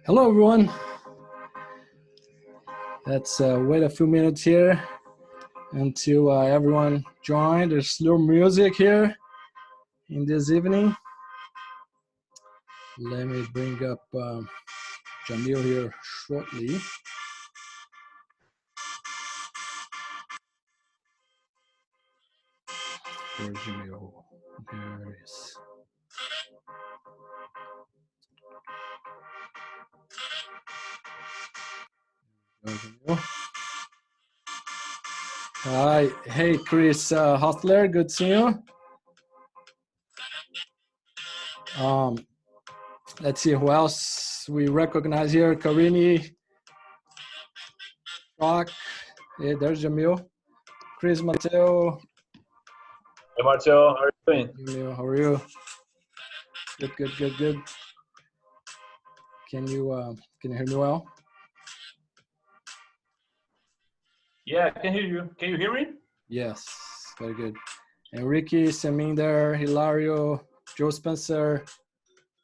Hello, everyone. Let's wait a few minutes here until everyone joins. There's little music here in this evening. Let me bring up Jamil here shortly. Where's Jamil? There it is. Hi, hey Chris Hostler, good seeing you. Let's see who else we recognize here. Karini, Rock, hey, there's Jamil. Chris Mateo. Hey Marcio, how are you doing? Jamil, how are you? Good. Can you hear me well? Yeah, I can hear you. Can you hear me? Yes, very good. Enrique, Semen there, Hilario, Joe Spencer,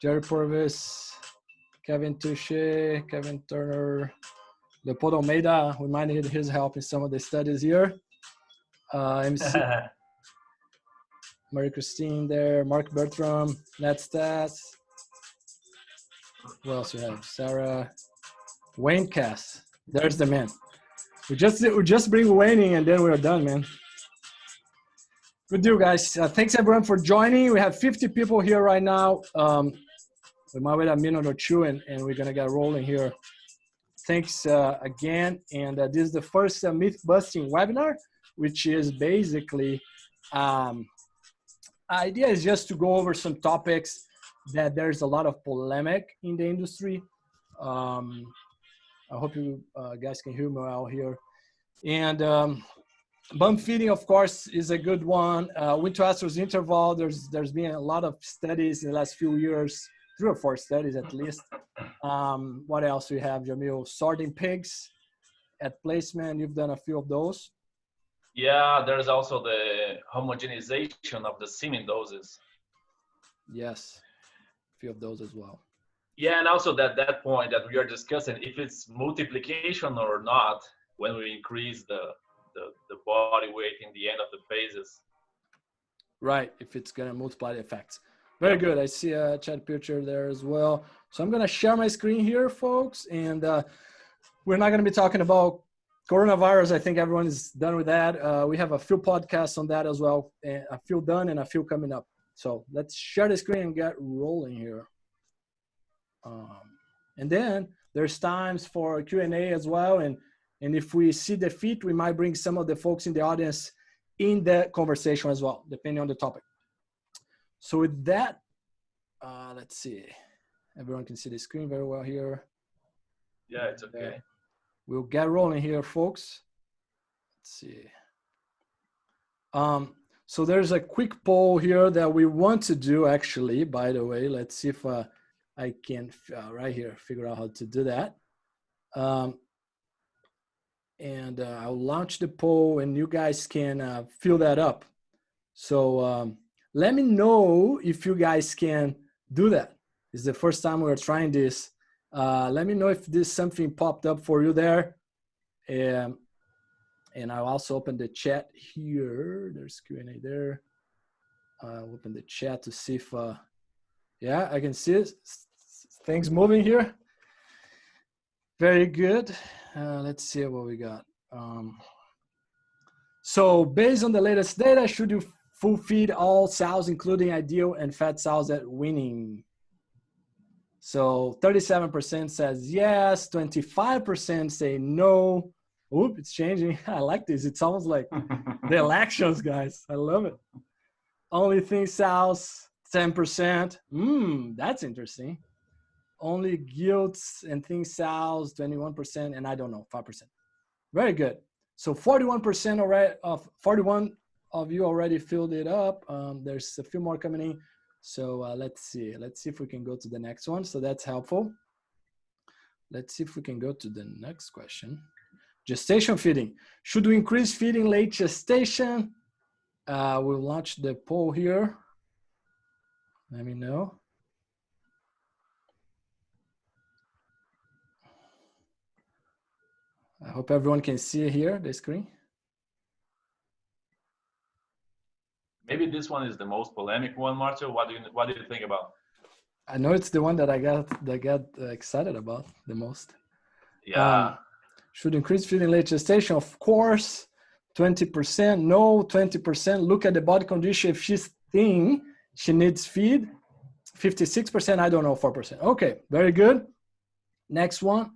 Jerry Purvis, Kevin Touche, Kevin Turner, Leopoldo Almeida. We might need his help in some of the studies here. MC, Marie Christine there, Mark Bertram, Nat Stats. Who else you have? Sarah, Wayne Cass. There's the man. We just bring Weaning and then we're done, man. Good deal, guys. Thanks everyone for joining. We have 50 people here right now. We might wait a minute or two and we're gonna get rolling here. Thanks again. And this is the first myth busting webinar, which is basically, idea is just to go over some topics that there's a lot of polemic in the industry. I hope you guys can hear me well here. And bump feeding, of course, is a good one. Wean-to-estrus interval, there's been a lot of studies in the last few years, 3 or 4 studies at least. What else we have, Jamil? Sorting pigs at placement, you've done a few of those. Yeah, there's also the homogenization of the semen doses. Yes, a few of those as well. Yeah, and also that point that we are discussing, if it's multiplication or not, when we increase the body weight in the end of the phases. Right, if it's gonna multiply the effects. Very good, I see a chat picture there as well. So I'm gonna share my screen here, folks, and we're not gonna be talking about coronavirus. I think everyone is done with that. We have a few podcasts on that as well, a few done and a few coming up. So let's share the screen and get rolling here. And then there's times for Q&A as well. And if we see the fit, we might bring some of the folks in the audience in the conversation as well, depending on the topic. So with that, let's see. Everyone can see the screen very well here. Yeah, it's okay. We'll get rolling here, folks. Let's see. So there's a quick poll here that we want to do, actually, by the way. Let's see if I can, right here, figure out how to do that. And I'll launch the poll and you guys can fill that up. So let me know if you guys can do that. It's the first time we're trying this. Let me know if this something popped up for you there. And I'll also open the chat here. There's Q&A there. I'll open the chat to see if, yeah, I can see it. Things moving here. Very good. Let's see what we got. So based on the latest data, should you full feed all sows, including ideal and fat sows at weaning? So 37% says yes, 25% say no. Oop, it's changing. I like this. It's almost like the elections, guys. I love it. Only thin sows, 10%. That's interesting. Only gilts and thin sows, 21%, and I don't know, 5%. Very good. So 41% already, 41 of you already filled it up. There's a few more coming in. So let's see if we can go to the next one. So that's helpful. Let's see if we can go to the next question. Gestation feeding. Should we increase feeding late gestation? We'll launch the poll here. Let me know. I hope everyone can see here the screen. Maybe this one is the most polemic one, Marcio. What do you think about? I know it's the one that I got excited about the most. Yeah. Should increase feeding late gestation? Of course. 20%, no. 20%, look at the body condition. If she's thin, she needs feed. 56%, I don't know, 4%. Okay, very good. Next one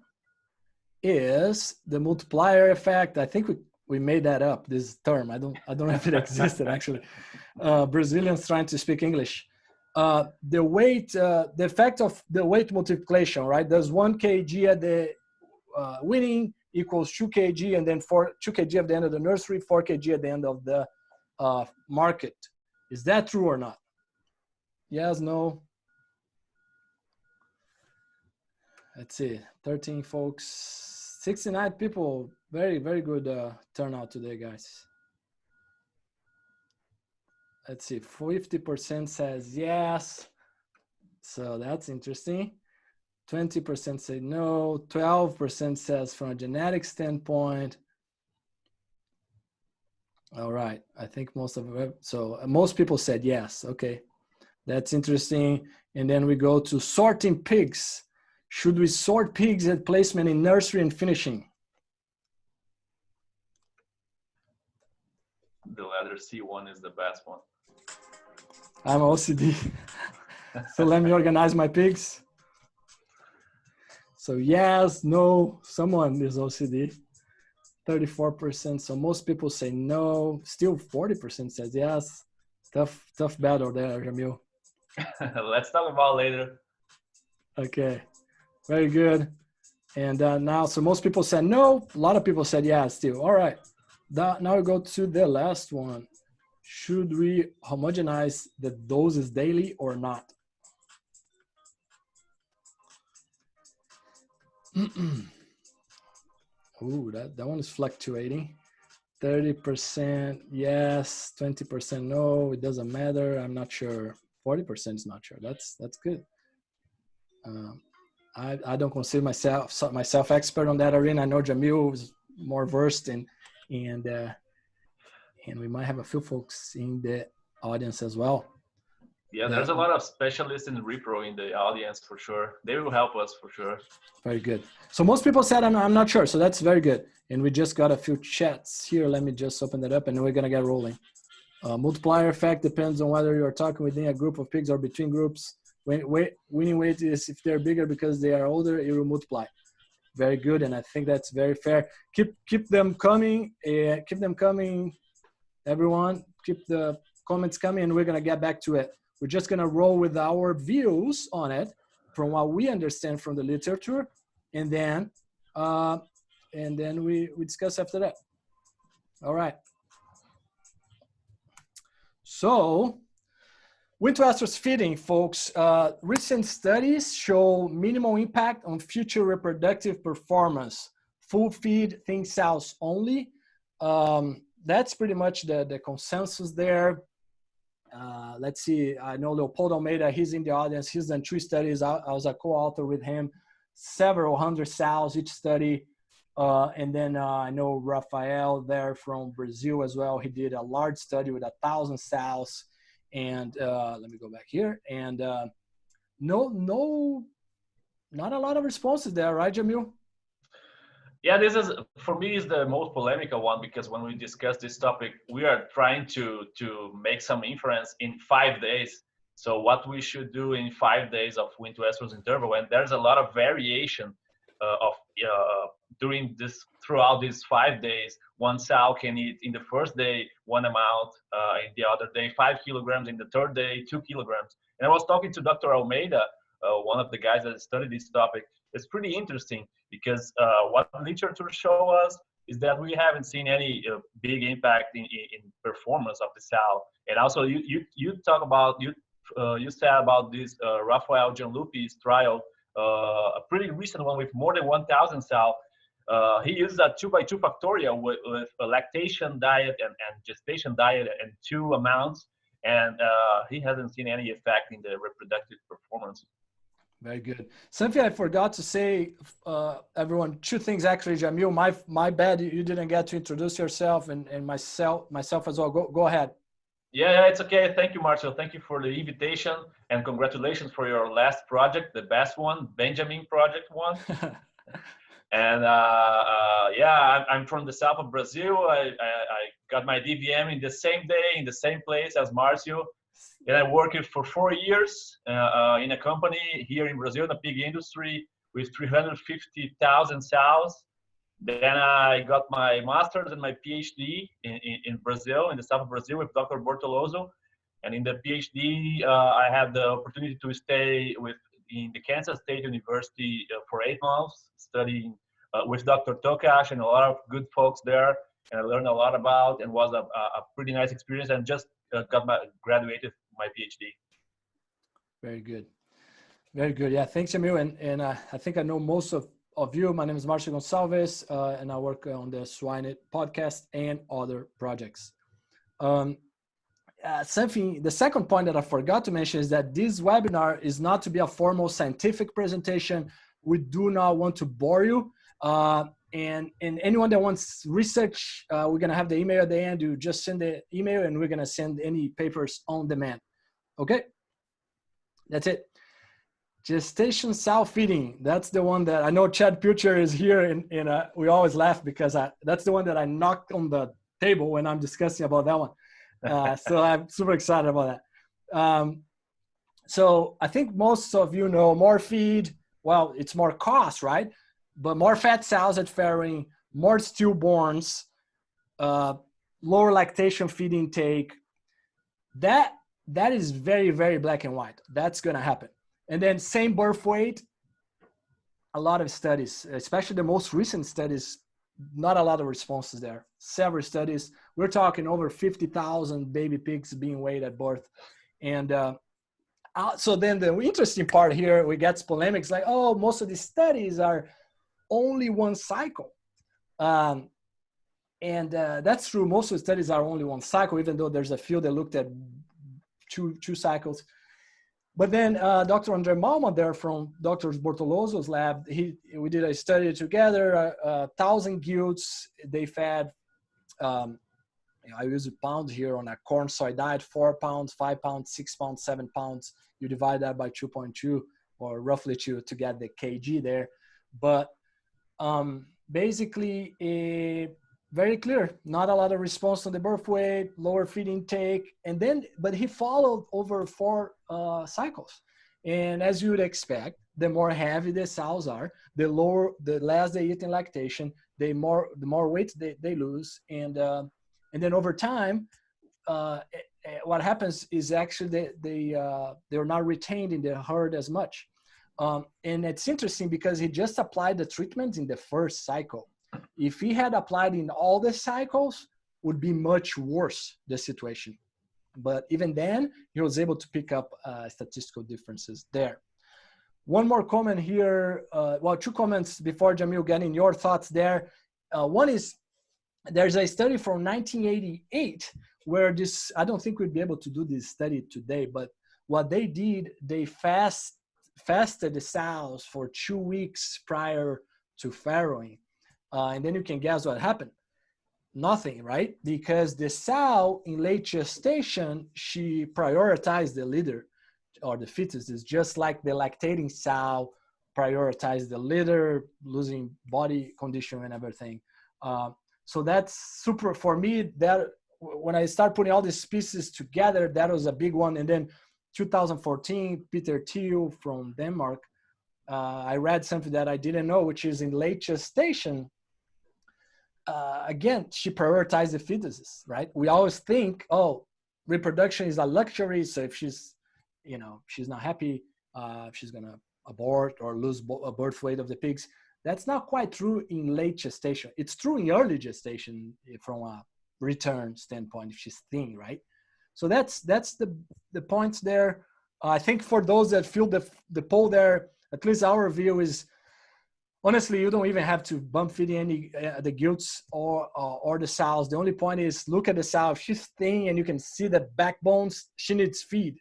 is the multiplier effect. I think we made that up, this term. I don't know if it existed actually. Brazilians trying to speak English. The weight, the effect of the weight multiplication, right? There's 1 kg at the weaning equals 2 kg, and then 2 kg at the end of the nursery, 4 kg at the end of the market. Is that true or not? Yes, no. Let's see, 13 folks, 69 people. Very, very good turnout today, guys. Let's see, 50% says yes. So that's interesting. 20% say no. 12% says from a genetic standpoint. All right, I think most people said yes. Okay, that's interesting. And then we go to sorting pigs. Should we sort pigs at placement in nursery and finishing? The letter C one is the best one. I'm OCD. So let me organize my pigs. So yes, no, someone is OCD. 34%. So most people say no. Still 40% says yes. Tough battle there, Jamil. Let's talk about later. Okay, very good. And now, so most people said no. A lot of people said yes still. All right. Now we go to the last one. Should we homogenize the doses daily or not? Ooh, that one is fluctuating. 30% yes, 20% no, it doesn't matter, I'm not sure. 40% is not sure. That's good. I don't consider myself expert on that arena. I know Jamil is more versed and we might have a few folks in the audience as well. Yeah, there's a lot of specialists in repro in the audience for sure. They will help us for sure. Very good. So most people said I'm not sure. So that's very good. And we just got a few chats here. Let me just open that up and then we're going to get rolling. Multiplier effect depends on whether you're talking within a group of pigs or between groups. Weaning weight is if they're bigger because they are older, it will multiply. Very good. And I think that's very fair. Keep them coming. Keep them coming, everyone. Keep the comments coming and we're going to get back to it. We're just going to roll with our views on it from what we understand from the literature, and then we discuss after that. All right. So, Wean-to-estrus feeding, folks. Recent studies show minimal impact on future reproductive performance. Full feed, thin cells only. That's pretty much the consensus there. Let's see, I know Leopoldo Almeida, he's in the audience. He's done 2 studies. I was a co-author with him, several hundred sows each study. And then I know Rafael there from Brazil as well. He did a large study with 1,000 sows. And let me go back here. And not a lot of responses there, right, Jamil? Yeah, this is, for me, is the most polemical one because when we discuss this topic, we are trying to make some inference in 5 days. So what we should do in 5 days of Wean-to-estrus interval, and there's a lot of variation throughout these 5 days. One sow can eat in the first day 1 amount, in the other day 5 kilograms, in the third day 2 kilograms. And I was talking to Dr. Almeida, one of the guys that studied this topic. It's pretty interesting because what literature show us is that we haven't seen any big impact in performance of the sow. And also you talk about, you said about this Rafael Gianlupi's trial, a pretty recent one with more than 1,000 sow. He uses a 2x2 factorial with a lactation diet and gestation diet and 2 amounts, and he hasn't seen any effect in the reproductive performance. Very good. Something I forgot to say, everyone, 2 things actually, Jamil. My bad, you didn't get to introduce yourself, and myself as well. Go ahead. Yeah, it's okay. Thank you, Marcio. Thank you for the invitation, and congratulations for your last project, the best one, Benjamin Project one. And yeah, I'm from the south of Brazil. I got my DVM in the same day, in the same place as Marcio. And I worked for 4 years in a company here in Brazil, in the pig industry, with 350,000 sows. Then I got my master's and my PhD in Brazil, in the south of Brazil, with Dr. Bortoloso. And in the PhD, I had the opportunity to stay in the Kansas State University for 8 months, studying with Dr. Tokash and a lot of good folks there. And I learned a lot about, and was a pretty nice experience, and just graduated my PhD. Very good. Very good. Yeah, thanks, Jamil. And I think I know most of you. My name is Marcio Gonçalves, and I work on the Swine podcast and other projects. The second point that I forgot to mention is that this webinar is not to be a formal scientific presentation. We do not want to bore you. And anyone that wants research, we're going to have the email at the end. You just send the email and we're going to send any papers on demand. Okay, that's it. Gestation sow feeding. That's the one that I know Chad Pucher is here, and we always laugh because that's the one that I knocked on the table when I'm discussing about that one. So I'm super excited about that. So I think most of you know more feed. Well, it's more cost, right? But more fat sows at farrowing, more stillborns, lower lactation feed intake. That is very, very black and white. That's going to happen. And then same birth weight, a lot of studies, especially the most recent studies, not a lot of responses there. Several studies. We're talking over 50,000 baby pigs being weighed at birth. And so then the interesting part here, we get polemics like, oh, most of these studies are only one cycle. And that's true. Most of the studies are only one cycle, even though there's a few that looked at two cycles. But then Dr. Andre Malma there from Dr. Bortoloso's lab, we did a study together, 1,000 gilts. They fed, I use pounds here on a corn soy diet, 4 pounds, 5 pounds, 6 pounds, 7 pounds. You divide that by 2.2 or roughly 2 to get the kg there. But basically, very clear, not a lot of response on the birth weight, lower feed intake, and then, but he followed over 4 cycles. And as you would expect, the more heavy the sows are, the less they eat in lactation, the more weight they lose, and then over time, what happens is actually they're not retained in the herd as much. And it's interesting because he just applied the treatment in the first cycle. If he had applied in all the cycles, would be much worse, the situation. But even then, he was able to pick up statistical differences there. One more comment here, well, 2 comments before Jamil getting your thoughts there. One is, there's a study from 1988 where this, I don't think we'd be able to do this study today, but what they did, they fasted the sows for 2 weeks prior to farrowing. And then you can guess what happened. Nothing, right? Because the sow in late gestation, she prioritized the litter or the fetuses, just like the lactating sow prioritized the litter, losing body condition and everything. So that's super, for me, that when I start putting all these pieces together, that was a big one. And then 2014, Peter Thiel from Denmark, I read something that I didn't know, which is in late gestation, again, she prioritized the fetuses, right? We always think, oh, reproduction is a luxury. So if she's, she's not happy, she's going to abort or lose a birth weight of the pigs. That's not quite true in late gestation. It's true in early gestation from a return standpoint, if she's thin, right? So that's the points there. I think for those that feel the poll there, at least our view is, honestly, you don't even have to bump feed any the gilts or the sows. The only point is look at the sow. If she's thin and you can see the backbones, she needs feed.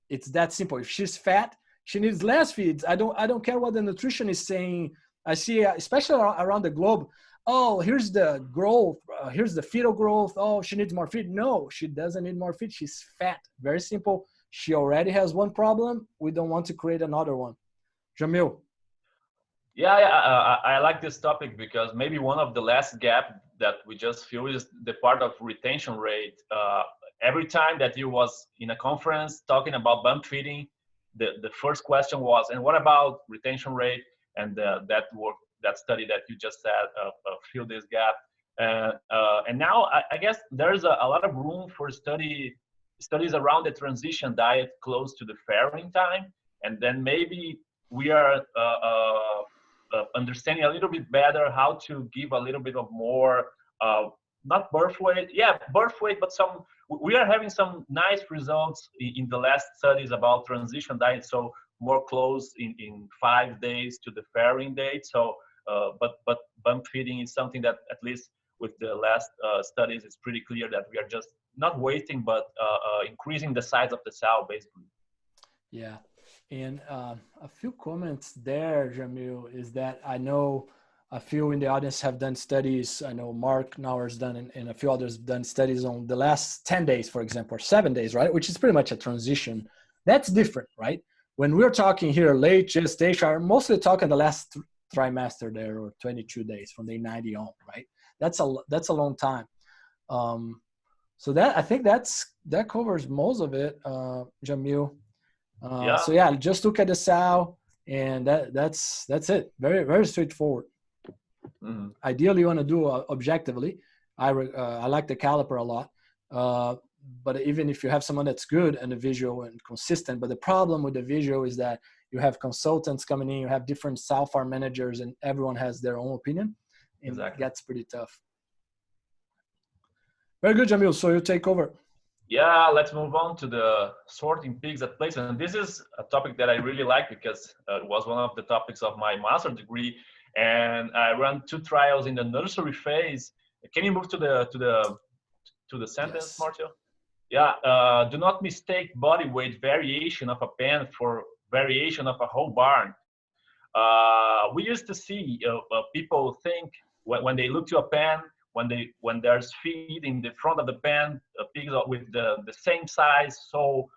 It's that simple. If she's fat, she needs less feeds. I don't care what the nutrition is saying. I see, especially around the globe. Oh, here's the growth. Here's the fetal growth. Oh, she needs more feed. No, she doesn't need more feed. She's fat. Very simple. She already has one problem. We don't want to create another one. Jamil. Yeah, I like this topic because maybe one of the last gap that we just feel is the part of retention rate. Every time that you was in a conference talking about bump feeding, the first question was, and what about retention rate? And that study that you just said fill this gap. And now I guess there's a lot of room for studies around the transition diet close to the farrowing time, and then maybe we are understanding a little bit better how to give a little bit of more, not birth weight, yeah, birth weight, but we are having some nice results in the last studies about transition diet, so more close in 5 days to the farrowing date. So, but bump feeding is something that at least with the last studies, it's pretty clear that we are just not waiting, but increasing the size of the sow, basically. Yeah. And a few comments there, Jamil, is that I know a few in the audience have done studies. I know Mark Nauer's done, and a few others done studies on the last 10 days, for example, or 7 days, right? Which is pretty much a transition. That's different, right? When we're talking here late gestation, I'm mostly talking the last trimester there, or 22 days from day 90 on, right? That's a long time. So that, I think that covers most of it, Jamil. Yeah. So yeah, just look at the sow, and that's it. Very, very straightforward. Mm-hmm. Ideally, you want to do objectively. I like the caliper a lot, but even if you have someone that's good and the visual and consistent, but the problem with the visual is that you have consultants coming in, you have different sow farm managers, and everyone has their own opinion, and exactly. That's pretty tough. Very good, Jamil. So you take over. Yeah, let's move on to the sorting pigs at place. And this is a topic that I really like because it was one of the topics of my master's degree. And I ran 2 trials in the nursery phase. Can you move to the sentence, yes. Marcio? Yeah, do not mistake body weight variation of a pen for variation of a whole barn. We used to see people think when they look to a pen, when there's feed in the front of the pen, pigs with the same size, so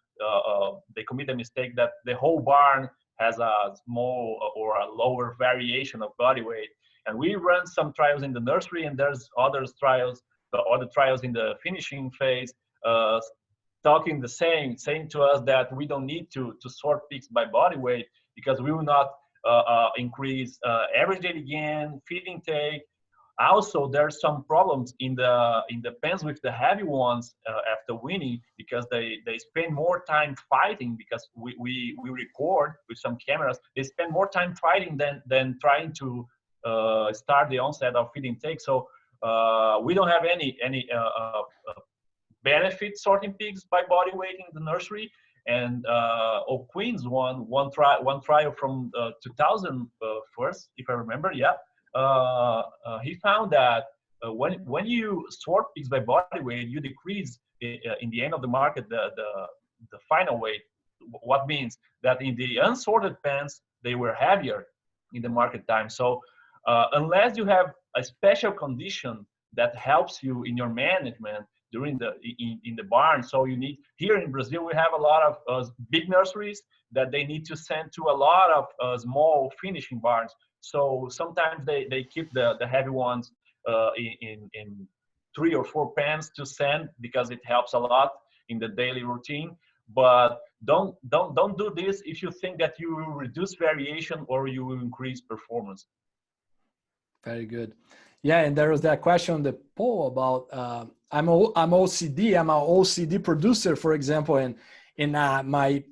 they commit the mistake that the whole barn has a small or a lower variation of body weight. And we run some trials in the nursery, and there's other trials in the finishing phase, talking the same, saying to us that we don't need to sort pigs by body weight because we will not increase average daily gain, feed intake. Also, there's some problems in the pens with the heavy ones after weaning because they spend more time fighting because we record with some cameras. They spend more time fighting than trying to start the onset of feed intake. So we don't have any benefit sorting pigs by body weight in the nursery. And O'Quinn's one trial from 2000 first, if I remember, yeah. He found that when you sort pigs by body weight, you decrease in the end of the market the final weight. What means that in the unsorted pens they were heavier in the market time. So unless you have a special condition that helps you in your management during in the barn, so you need, here in Brazil we have a lot of big nurseries that they need to send to a lot of small finishing barns. So sometimes they keep the heavy ones in 3 or 4 pens to send because it helps a lot in the daily routine. But don't do this if you think that you will reduce variation or you will increase performance. Very good. Yeah, and there was that question on the poll about I'm OCD. I'm an OCD producer, for example, and in my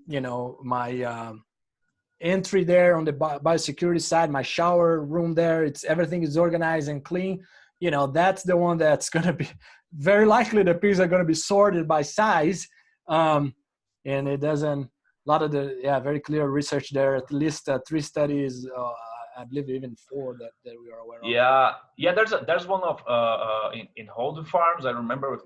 entry there on the biosecurity side, my shower room there, everything is organized and clean. That's the one that's going to be very likely the pigs are going to be sorted by size. And it doesn't, a lot of very clear research there, at least 3 studies I believe even 4 that we are aware of. Yeah. There's one of in Holden Farms. I remember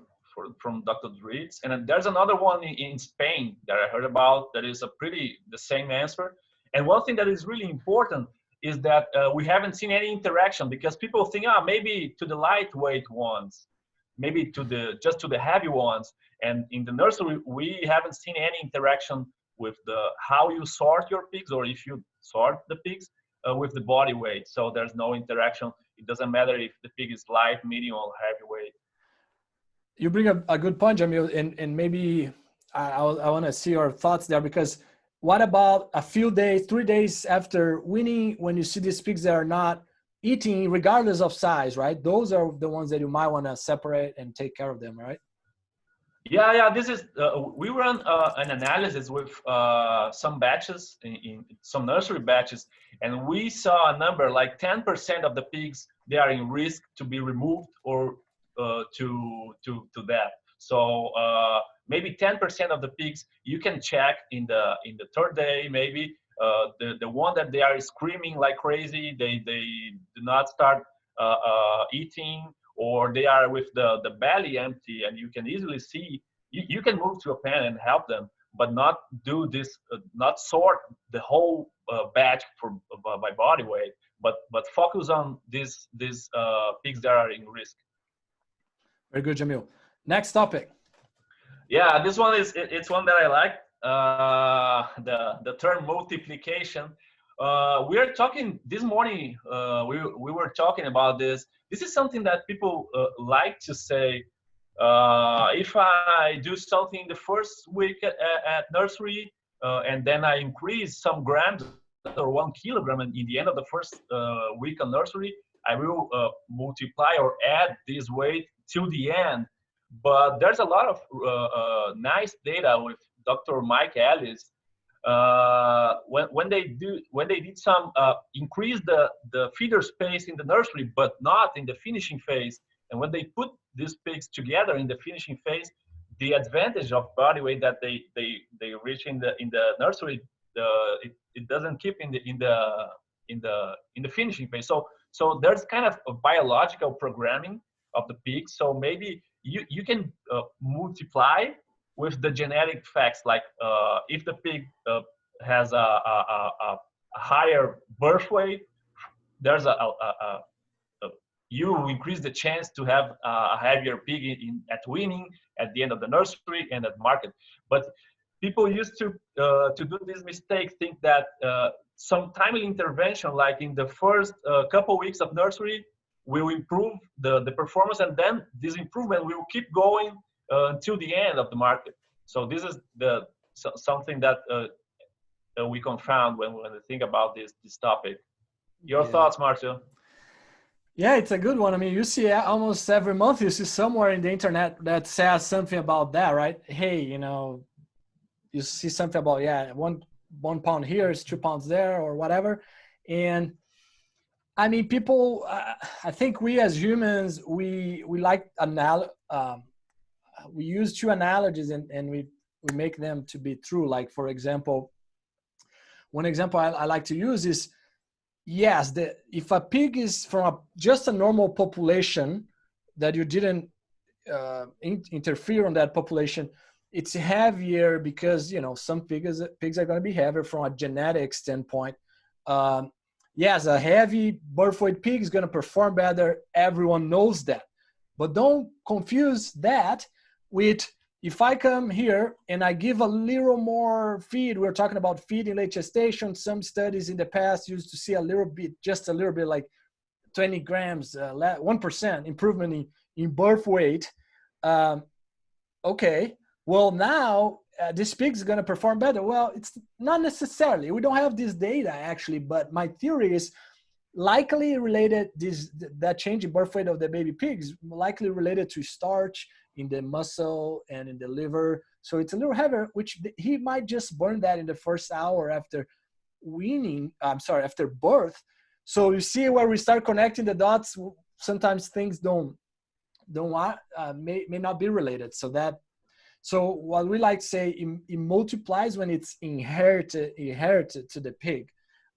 from Dr. Dritz, and then there's another one in Spain that I heard about. That is the same answer. And one thing that is really important is that we haven't seen any interaction, because people think, maybe to the lightweight ones, maybe just to the heavy ones. And in the nursery, we haven't seen any interaction with how you sort your pigs, or if you sort the pigs with the body weight. So there's no interaction. It doesn't matter if the pig is light, medium, or heavyweight. You bring a good point, Jamil, and maybe I want to see your thoughts there, because what about a few days, 3 days after weaning, when you see these pigs that are not eating regardless of size, right? Those are the ones that you might want to separate and take care of them, right? Yeah. This is we run an analysis with some batches in some nursery batches, and we saw a number like 10% of the pigs, they are in risk to be removed or to death. So maybe 10% of the pigs you can check in the 3rd day, maybe the one that they are screaming like crazy, they do not start eating, or they are with the belly empty, and you can easily see, you can move to a pen and help them, but not do this, not sort the whole batch by body weight, but focus on these pigs that are in risk. Very good, Jamil. Next topic. Yeah, this one it's one that I like. The term multiplication. We are talking this morning. We were talking about this. This is something that people like to say. If I do something the first week at nursery, and then I increase some grams or 1 kilogram, and in the end of the first week of nursery, I will multiply or add this weight till the end. But there's a lot of nice data with Dr. Mike Ellis. When they did some increase the feeder space in the nursery, but not in the finishing phase. And when they put these pigs together in the finishing phase, the advantage of body weight that they reach in the nursery, it doesn't keep in the finishing phase. So there's kind of a biological programming of the pig. So maybe you can multiply with the genetic facts, like if the pig has a higher birth weight, there's you increase the chance to have a heavier pig at weaning, at the end of the nursery, and at market. But people used to do this mistake, think that some timely intervention, like in the first couple weeks of nursery, will improve the performance, and then this improvement will keep going until the end of the market. So this is something that we confound when we think about this topic. Your thoughts, Marcio? Yeah, it's a good one. I mean, you see almost every month, you see somewhere in the internet that says something about that, right? Hey, you see something about, one pound here is 2 pounds there, or whatever. And I mean, people, I think we as humans, we like we use 2 analogies and we make them to be true. Like, for example, one example I like to use is, yes, if a pig is from just a normal population that you didn't interfere on that population, it's heavier because, some pigs are going to be heavier from a genetic standpoint. Yes, a heavy birth weight pig is going to perform better. Everyone knows that. But don't confuse that with, if I come here and I give a little more feed, we're talking about feed in late gestation. Some studies in the past used to see just a little bit, like 20 grams, 1% improvement in birth weight. Okay, well now this pig is going to perform better. Well, it's not necessarily. We don't have this data actually, but my theory is likely related, that change in birth weight of the baby pigs likely related to starch in the muscle and in the liver. So it's a little heavier, which he might just burn that in the first hour after after birth. So you see where we start connecting the dots. Sometimes things may not be related. So what we like to say, it multiplies when it's inherited to the pig.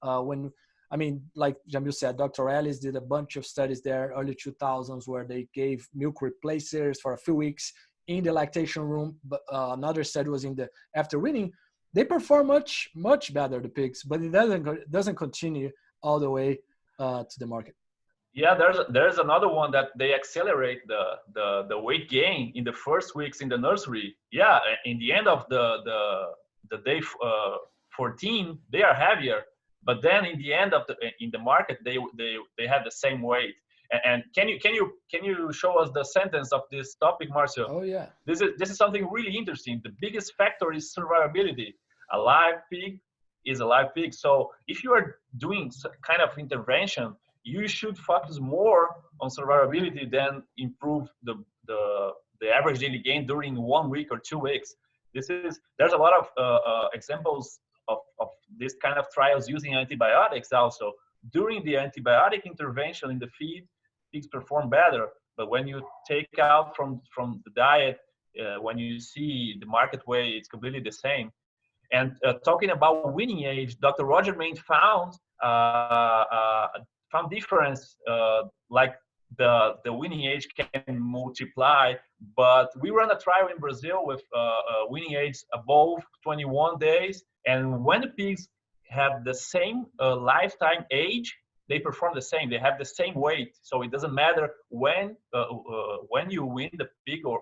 When I mean, like Jamil said, Dr. Ellis did a bunch of studies there, early 2000s, where they gave milk replacers for a few weeks in the lactation room. But another study was in the after weaning. They perform much better, the pigs, but it doesn't continue all the way to the market. Yeah, there's another one that they accelerate the weight gain in the first weeks in the nursery. Yeah, in the end of the day 14, they are heavier, but then in the end of in the market they have the same weight. And can you show us the sentence of this topic, Marcio? Oh yeah. This is something really interesting. The biggest factor is survivability. A live pig is a live pig. So if you are doing some kind of intervention, you should focus more on survivability than improve the average daily gain during 1 week or 2 weeks. There's a lot of examples of this kind of trials using antibiotics also. During the antibiotic intervention in the feed, pigs perform better. But when you take out from the diet, when you see the market weight, it's completely the same. And talking about weaning age, Dr. Roger Main found difference, like the weaning age can multiply, but we run a trial in Brazil with weaning age above 21 days, and when the pigs have the same lifetime age, they perform the same. They have the same weight, so it doesn't matter when you wean the pig or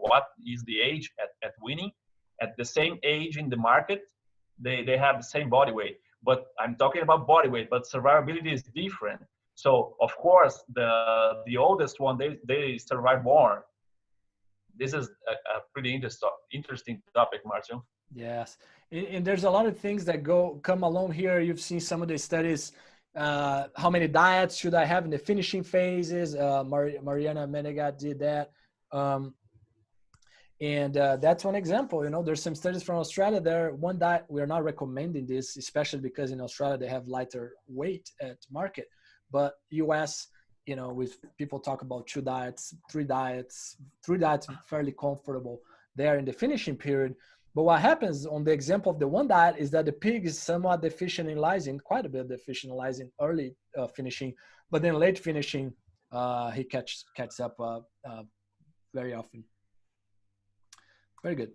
what is the age at weaning. At the same age in the market, they have the same body weight. But I'm talking about body weight, but survivability is different. So of course, the oldest one, they survive more. This is a pretty interesting topic, Marcio. Yes, and there's a lot of things that come along here. You've seen some of the studies. How many diets should I have in the finishing phases? Mariana Menegat did that. And that's one example. You know, there's some studies from Australia there. One diet, we're not recommending this, especially because in Australia they have lighter weight at market. But US, you know, with people talk about 2 diets, 3 diets, 3 diets fairly comfortable there in the finishing period. But what happens on the example of the 1 diet is that the pig is somewhat deficient in lysine, quite a bit deficient in lysine early finishing, but then late finishing, he catches up very often. Very good.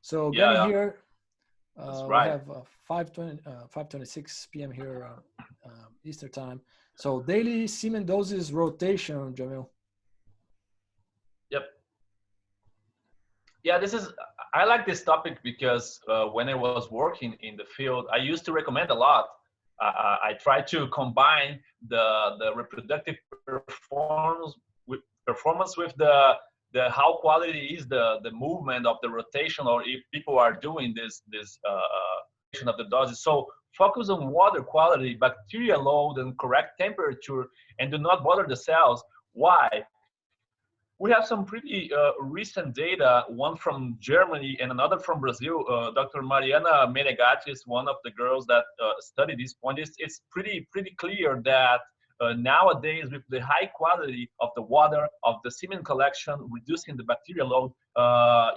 So getting here, we have 5:26 p.m. here Eastern time. So daily semen doses rotation, Jamil. Yep. Yeah, I like this topic because when I was working in the field, I used to recommend a lot. I try to combine the reproductive performance with the how quality is the movement of the rotation, or if people are doing this of the doses. So focus on water quality, bacteria load, and correct temperature, and do not bother the cells. Why? We have some pretty recent data, one from Germany and another from Brazil. Dr. Mariana Menegatti is one of the girls that studied this point. It's pretty clear that nowadays, with the high quality of the water, of the semen collection, reducing the bacterial load,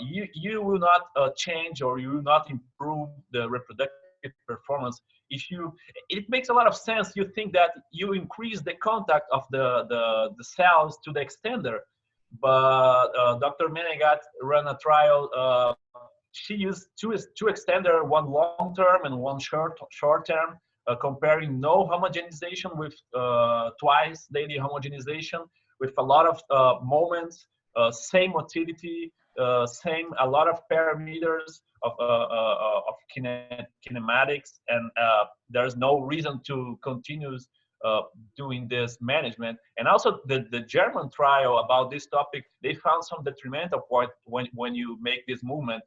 you will not change, or you will not improve the reproductive performance. It makes a lot of sense. You think that you increase the contact of the cells to the extender, but Dr. Menegat ran a trial. She used two extender, one long term and one short term. Comparing no homogenization with twice daily homogenization, with a lot of moments, same motility, a lot of parameters of kinematics, and there's no reason to continue doing this management. And also the German trial about this topic, they found some detrimental point when you make this movement.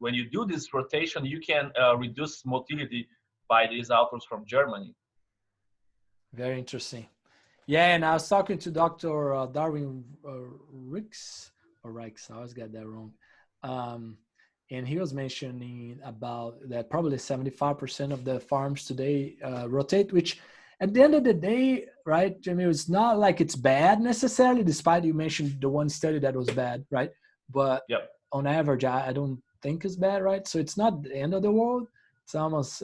When you do this rotation, you can reduce motility by these authors from Germany. Very interesting. Yeah, and I was talking to Dr. Darwin Rix, I always get that wrong. And he was mentioning about that probably 75% of the farms today rotate, which at the end of the day, right, Jamil, it's not like it's bad necessarily, despite you mentioned the one study that was bad, right? But yep, on average, I don't think it's bad, right? So it's not the end of the world. It's almost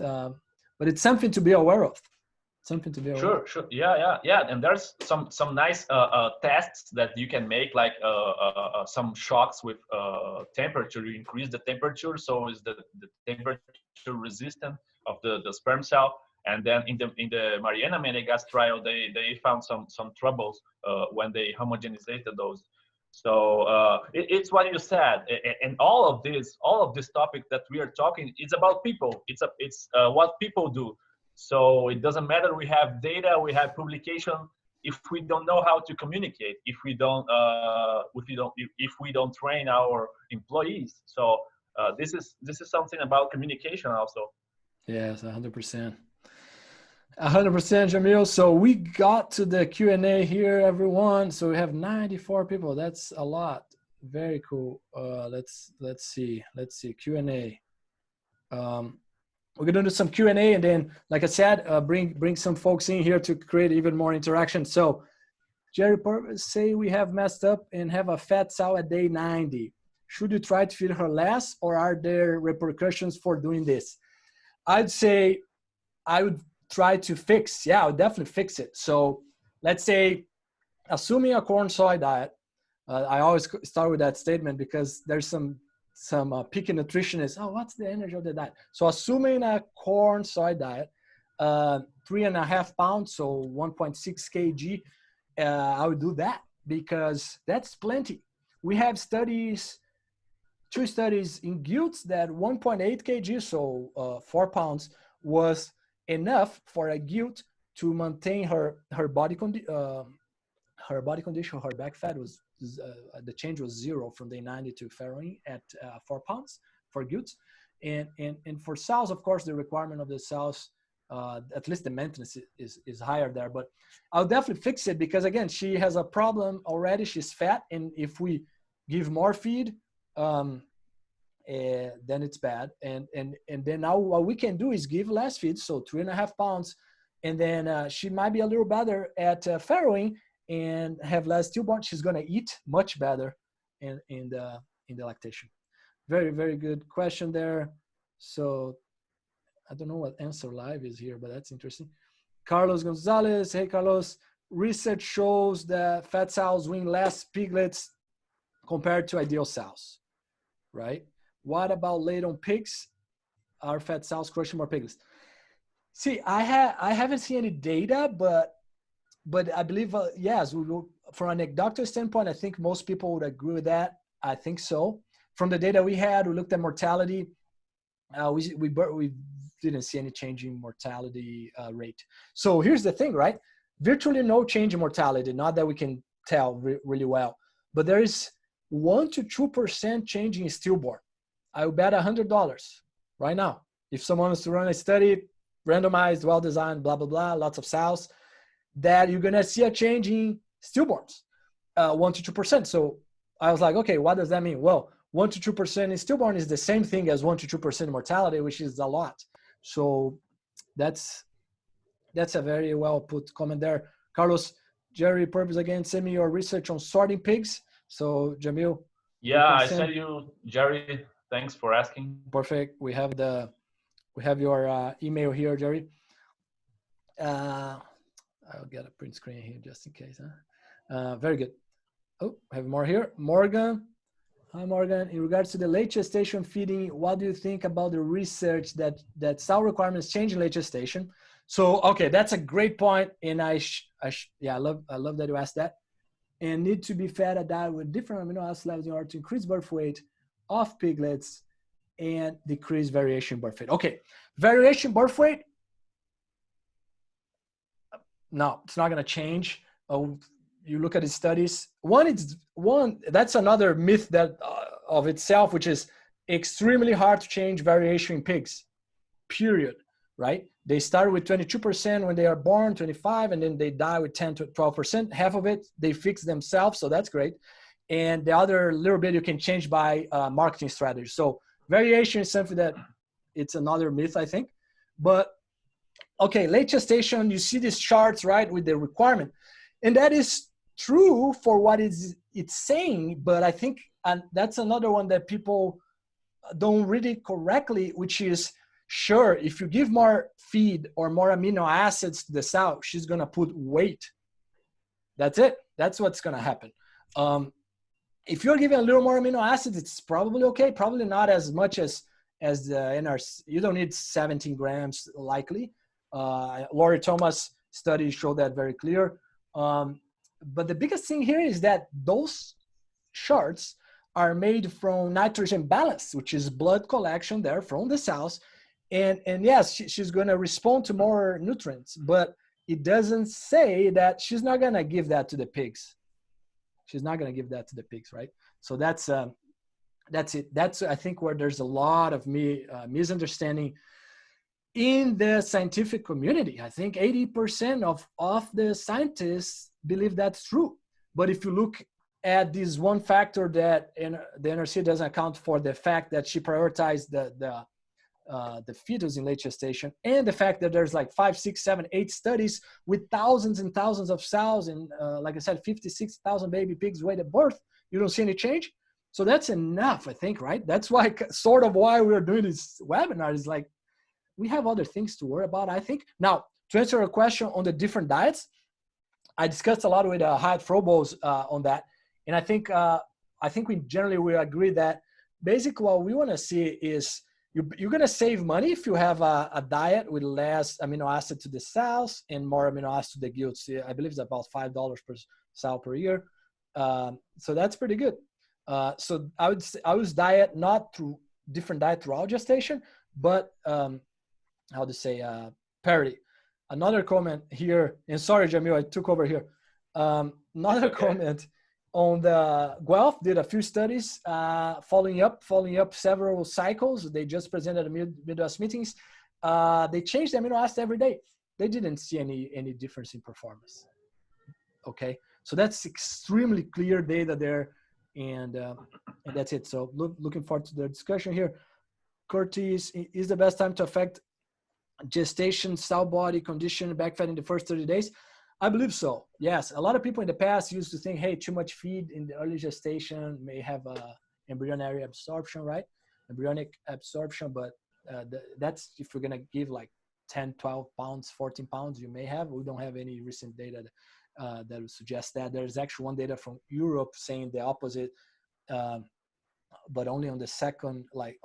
but it's something to be aware of. Something to be aware Sure, of. sure. Yeah. And there's some nice tests that you can make, like some shocks with temperature. You increase the temperature, so is the temperature resistant of the sperm cell. And then in the Mariana Menegas trial, they found some troubles when they homogenized those. So it's what you said, and all of this topic that we are talking, it's about people. It's what people do. So it doesn't matter. We have data, we have publication. If we don't know how to communicate, if we don't train our employees, so this is something about communication also. Yes, 100%. 100%, Jamil. So we got to the Q&A here, everyone. So we have 94 people. That's a lot. Very cool. Let's see Q&A. We're gonna do some Q&A, and then, like I said, bring some folks in here to create even more interaction. So Jerry Purvis say we have messed up and have a fat sow at day 90. Should you try to feed her less, or are there repercussions for doing this? I'd say I would try to fix. Yeah, I would definitely fix it. So let's say, assuming a corn soy diet, I always start with that statement because there's some picky nutritionists. Oh, what's the energy of the diet? So assuming a corn soy diet, 3.5 pounds, so 1.6 kg, I would do that because that's plenty. We have studies, 2 studies in gilts that 1.8 kg, so 4 pounds, was enough for a gilt to maintain her body condition. Her back fat was the change was 0 from day 90 to farrowing at 4 pounds for gilts, and for sows, of course, the requirement of the sows, at least the maintenance is higher there. But I'll definitely fix it because, again, she has a problem already. She's fat, and if we give more feed, then it's bad. And then now what we can do is give less feed, so 3.5 pounds, and then she might be a little better at farrowing and have less stillborn. She's gonna eat much better in the lactation. Very, very good question there. So I don't know what answer live is here, but that's interesting. Carlos Gonzalez, hey Carlos, research shows that fat sows wean less piglets compared to ideal sows, right? What about laid-on pigs? Are fat sows crushing more piglets? See, I haven't seen any data, but I believe, yes, we will, from an anecdotal standpoint, I think most people would agree with that. I think so. From the data we had, we looked at mortality. We didn't see any change in mortality rate. So here's the thing, right? Virtually no change in mortality, not that we can tell really well, but there is 1 to 2% change in stillborn. I would bet $100 right now. If someone wants to run a study, randomized, well-designed, blah, blah, blah, lots of sows, that you're gonna see a change in stillborns, 1 to 2%. So I was like, okay, what does that mean? Well, 1 to 2% in stillborn is the same thing as 1 to 2% mortality, which is a lot. So that's a very well put comment there. Carlos, Jerry Purvis again, send me your research on sorting pigs. So Jamil. Yeah, I sent you, Jerry. Thanks for asking. Perfect. We have your email here, Jerry. I'll get a print screen here just in case. Huh? Very good. Oh, I have more here. Morgan. Hi, Morgan. In regards to the late gestation feeding, what do you think about the research that sow requirements change in late gestation? So, okay, that's a great point, and I love that you asked that. And need to be fed a diet with different amino acid levels in order to increase birth weight of piglets and decrease variation in birth weight. Okay, variation birth weight. No, it's not going to change. You look at the studies. That's another myth that of itself, which is extremely hard to change variation in pigs, period, right? They start with 22% when they are born, 25, and then they die with 10 to 12%. Half of it, they fix themselves, so that's great. And the other little bit you can change by marketing strategy. So variation is something that it's another myth, I think. But okay, late gestation, you see these charts, right, with the requirement. And that is true for what it's saying, but I think, and that's another one that people don't read it correctly, which is Sure, if you give more feed or more amino acids to the sow, she's gonna put weight. That's it. That's what's gonna happen. If you're giving a little more amino acids, it's probably okay. Probably not as much as the NRC. You don't need 17 grams likely. Laurie Thomas study showed that very clear. But the biggest thing here is that those charts are made from nitrogen balance, which is blood collection there from the sows. And yes, she's going to respond to more nutrients, but it doesn't say that she's not going to give that to the pigs. She's not going to give that to the pigs, right? So that's it. That's, I think, where there's a lot of misunderstanding in the scientific community. I think 80% of the scientists believe that's true. But if you look at this one factor that the NRC doesn't account for, the fact that she prioritized the fetus in late gestation, and the fact that there's like 5, 6, 7, 8 studies with thousands and thousands of sows and like I said, 50, 60,000 baby pigs weighed at birth, you don't see any change. So that's enough, I think, right? That's why sort of why we're doing this webinar is like, we have other things to worry about, I think. Now, to answer your question on the different diets, I discussed a lot with Hyatt Frobos on that. And I think we generally agree that basically what we want to see is you're going to save money if you have a diet with less amino acid to the sows and more amino acid to the gilts. I believe it's about $5 per sow per year. So that's pretty good. So I would diet not through different diet throughout gestation, but how to say parity. Another comment here, and sorry, Jamil, I took over here. Another comment on the Guelph did a few studies following up several cycles. They just presented at Midwest meetings. They changed the amino acid every day. They didn't see any difference in performance. Okay, so that's extremely clear data there, and that's it. So looking forward to the discussion here. Curtis, is the best time to affect gestation, sow body condition, backfed in the first 30 days? I believe so. Yes. A lot of people in the past used to think, hey, too much feed in the early gestation may have embryonic absorption, right? Embryonic absorption, but that's if you're going to give like 10, 12 pounds, 14 pounds, you may have. We don't have any recent data that would suggest that. There's actually one data from Europe saying the opposite, but only on the second, like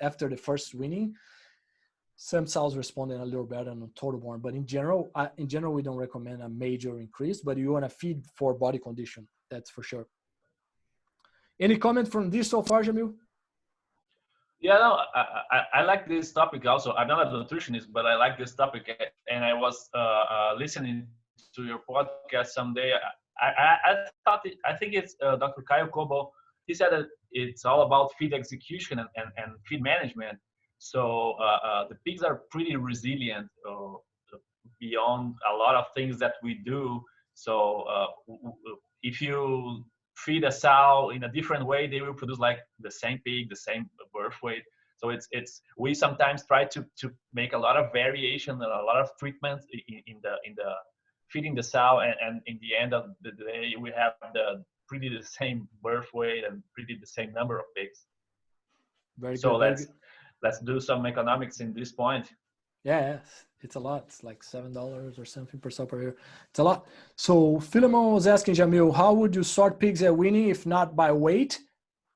after the first weaning. Some cells responding a little better on total born, but in general, we don't recommend a major increase. But you want to feed for body condition, that's for sure. Any comment from this so far, Jamil? Yeah, no, I like this topic also. I'm not a nutritionist, but I like this topic, and I was listening to your podcast someday. I think it's Dr. Kyle Kobo. He said that it's all about feed execution and feed management. So the pigs are pretty resilient beyond a lot of things that we do. So if you feed a sow in a different way, they will produce like the same pig, the same birth weight. So we sometimes try to make a lot of variation and a lot of treatments in the feeding the sow, and in the end of the day, we have pretty the same birth weight and pretty the same number of pigs. Very good. So let's do some economics in this point. Yeah, it's a lot. It's like $7 or something per sow per year. It's a lot. So Philemon was asking Jamil, how would you sort pigs at weaning if not by weight,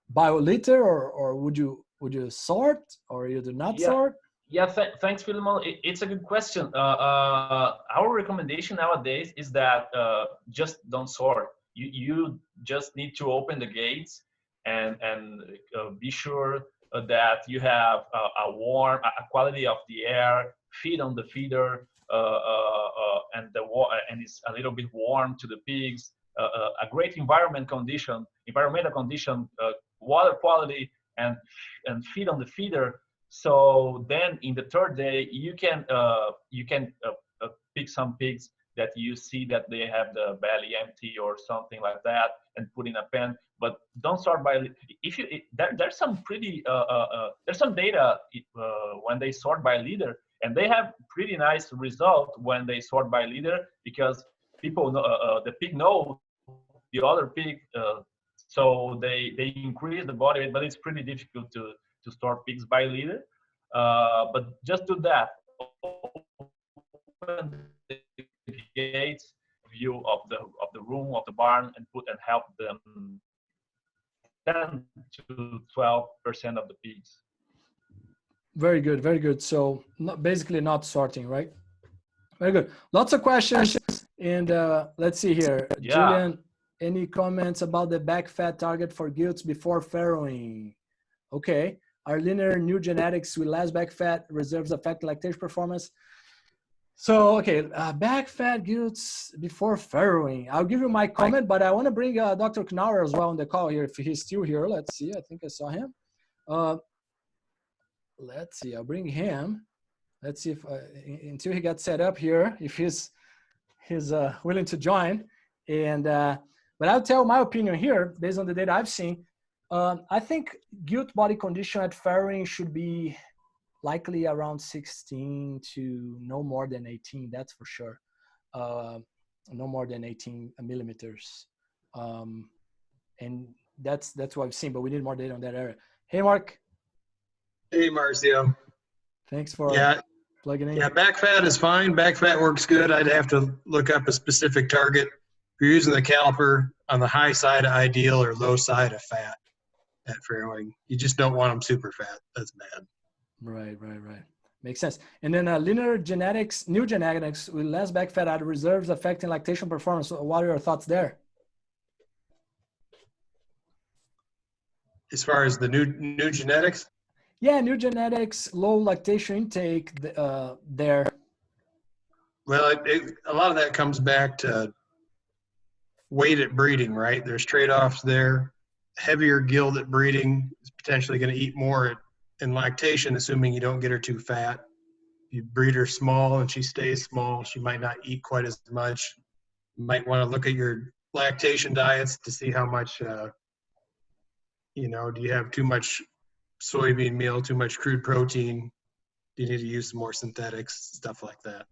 by litter, or would you sort, or you do not sort? Yeah, thanks, Philemon. It's a good question. Our recommendation nowadays is that just don't sort. You just need to open the gates and be sure that you have a quality of the air, feed on the feeder, and it's a little bit warm to the pigs, a great environmental condition, water quality, and feed on the feeder. So then in the third day, you can pick some pigs that you see that they have the belly empty or something like that, and put in a pen. But don't sort by. There's some pretty there's some data when they sort by leader, and they have pretty nice result when they sort by leader, because people know, the pig know the other pig, so they increase the body weight, but it's pretty difficult to store pigs by leader. But just do that. Open the gates, view of the room of the barn, and help them 10 to 12% of the pigs. Very good, very good. So basically not sorting, right? Very good. Lots of questions. And let's see here. Yeah. Julian, any comments about the back fat target for gilts before farrowing? Okay. Are linear new genetics with less back fat reserves affect lactation performance? So, okay, back fat gilts before farrowing. I'll give you my comment, but I want to bring Dr. Knauer as well on the call here, if he's still here. Let's see. I think I saw him. Let's see. I'll bring him. Let's see if until he gets set up here, if he's willing to join. And but I'll tell my opinion here based on the data I've seen. I think gilt body condition at farrowing should be likely around 16 to no more than 18. That's for sure. No more than 18 millimeters. And that's what I've seen. But we need more data on that area. Hey, Mark. Hey, Marcio. Thanks for plugging in. Yeah, back fat is fine. Back fat works good. I'd have to look up a specific target. If you're using the caliper on the high side of ideal or low side of fat at farrowing, you just don't want them super fat. That's bad. Right. Makes sense. And then linear genetics, new genetics with less back fat at reserves affecting lactation performance. What are your thoughts there? As far as the new genetics? Yeah, new genetics, low lactation intake there. Well, a lot of that comes back to weight at breeding, right? There's trade-offs there. Heavier gilt at breeding is potentially going to eat more in lactation, assuming you don't get her too fat. If you breed her small and she stays small, she might not eat quite as much. You might want to look at your lactation diets to see how much, do you have too much soybean meal, too much crude protein? Do you need to use some more synthetics, stuff like that?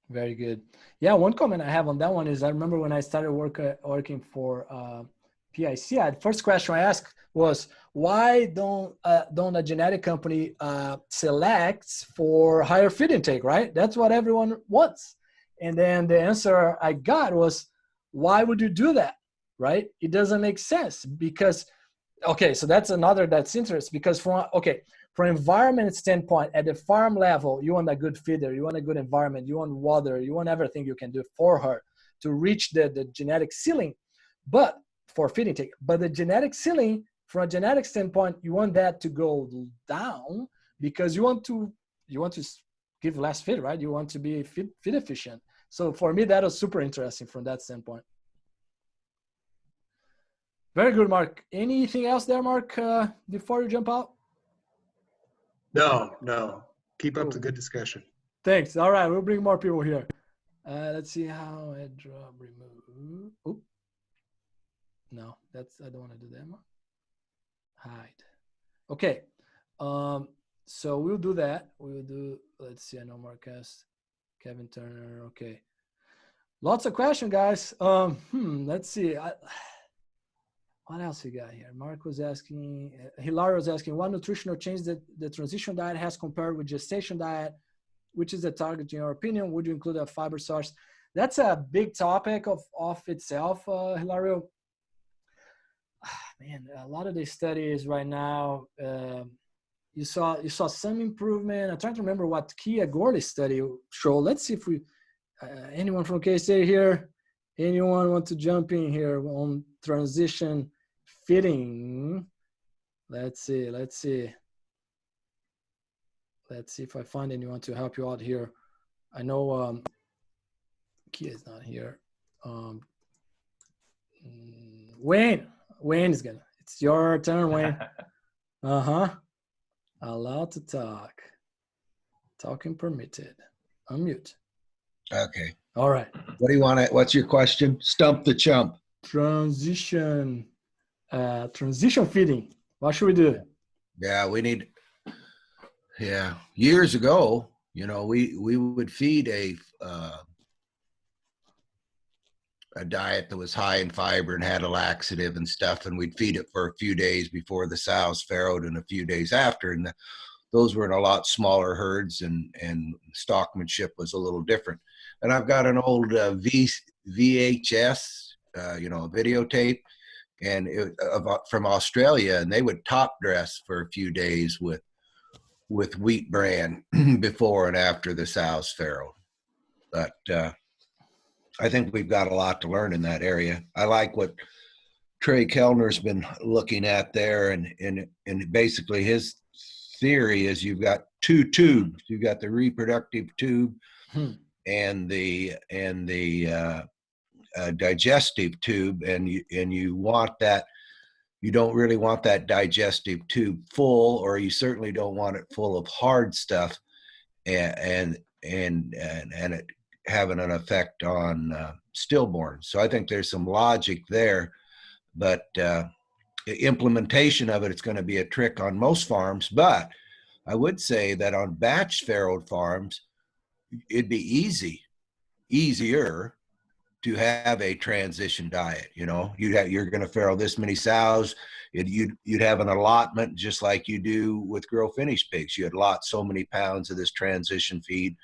Very good. Yeah, one comment I have on that one is I remember when I started working for PIC, the first question I asked was, why don't a genetic company select for higher feed intake, right? That's what everyone wants. And then the answer I got was, why would you do that, right? It doesn't make sense because, okay, so that's interesting because from environment standpoint, at the farm level, you want a good feeder, you want a good environment, you want water, you want everything you can do for her to reach the genetic ceiling, but for feed intake. But the genetic ceiling, from a genetic standpoint, you want that to go down because you want to give less feed, right? You want to be feed efficient. So for me, that was super interesting from that standpoint. Very good, Mark. Anything else there, Mark, before you jump out? No. Keep up the good discussion. Thanks. All right, we'll bring more people here. Let's see how I drop remove. Oop. No, I don't want to do that. Hide. Okay. So we'll do that. Let's see. I know Marcus, Kevin Turner. Okay. Lots of questions, guys. Let's see. What else we got here? Mark was asking, Hilario was asking, what nutritional change that the transition diet has compared with gestation diet? Which is the target in your opinion? Would you include a fiber source? That's a big topic of itself, Hilario. Man, a lot of these studies right now, you saw some improvement. I'm trying to remember what Kia Gorley's study showed. Let's see if we, anyone from K-State here, anyone want to jump in here on transition fitting? Let's see if I find anyone to help you out here. I know Kia is not here. Wayne is gonna. It's your turn, Wayne. Allowed to talk. Talking permitted. Unmute. Okay. All right. What do you want? What's your question? Stump the chump. Transition feeding. What should we do? Yeah, we need. Yeah, years ago, we would feed a diet that was high in fiber and had a laxative and stuff, and we'd feed it for a few days before the sows farrowed and a few days after. And those were in a lot smaller herds, and stockmanship was a little different. And I've got an old VHS, videotape, and from Australia, and they would top dress for a few days with wheat bran before and after the sows farrowed. But I think we've got a lot to learn in that area. I like what Trey Kellner's been looking at there, and basically his theory is you've got two tubes. You've got the reproductive tube and the digestive tube, and you want that. You don't really want that digestive tube full, or you certainly don't want it full of hard stuff, and it having an effect on stillborn. So I think there's some logic there, but the implementation of it's going to be a trick on most farms. But I would say that on batch farrowed farms, it'd be easier to have a transition diet. You're going to farrow this many sows. You'd have an allotment just like you do with grow finish pigs. You'd allot so many pounds of this transition feed,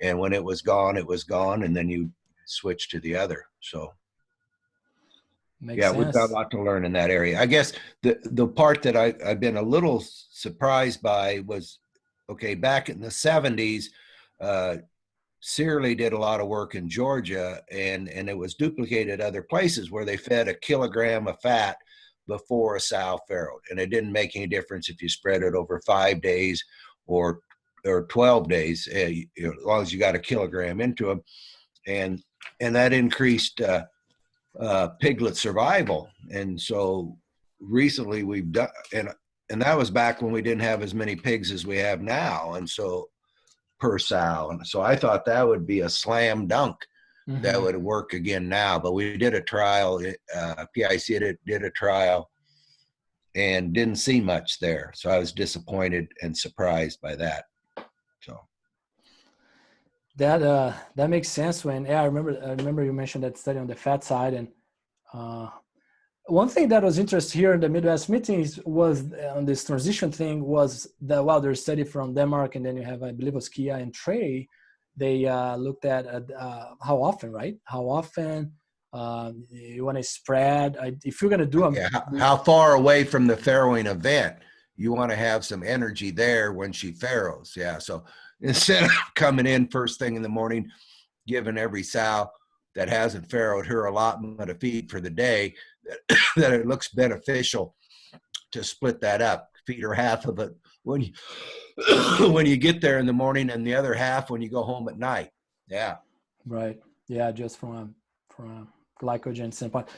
and when it was gone, and then you switch to the other. So Makes sense. We've got a lot to learn in that area. I guess the part that I've been a little surprised by was, back in the 70s, Searley did a lot of work in Georgia, and it was duplicated other places where they fed a kilogram of fat before a sow farrowed, and it didn't make any difference if you spread it over 5 days or 12 days, as long as you got a kilogram into them, and that increased piglet survival. And so recently we've done, and that was back when we didn't have as many pigs as we have now, and so per sow. And so I thought that would be a slam dunk that would work again now. But we did a trial, PIC did a trial, and didn't see much there. So I was disappointed and surprised by that. So that makes sense. I remember you mentioned that study on the fat side, and one thing that was interesting here in the Midwest meetings was on this transition thing was that there's a study from Denmark, and then you have, I believe it was Kia and Trey. They looked at how often, right? How often you want to spread. If you're going to do them. Yeah, how far away from the farrowing event you want to have some energy there when she farrows. Yeah, so instead of coming in first thing in the morning, giving every sow that hasn't farrowed her allotment of feed for the day, that it looks beneficial to split that up, feed her half of it when you get there in the morning, and the other half when you go home at night. Yeah. Right. Yeah, just from a glycogen standpoint.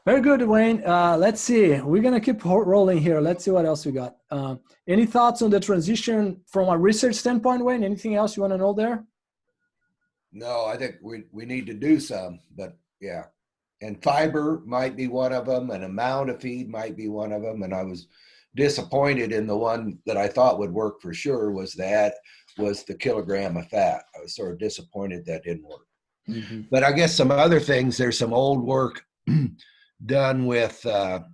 Very good, Wayne. Let's see. We're gonna keep rolling here. Let's see what else we got. Any thoughts on the transition from a research standpoint, Wayne? Anything else you want to know there? No, I think we need to do some, but yeah. And fiber might be one of them, and amount of feed might be one of them. And I was disappointed in the one that I thought would work for sure was the kilogram of fat. I was sort of disappointed that didn't work. Mm-hmm. But I guess some other things, there's some old work done with yucca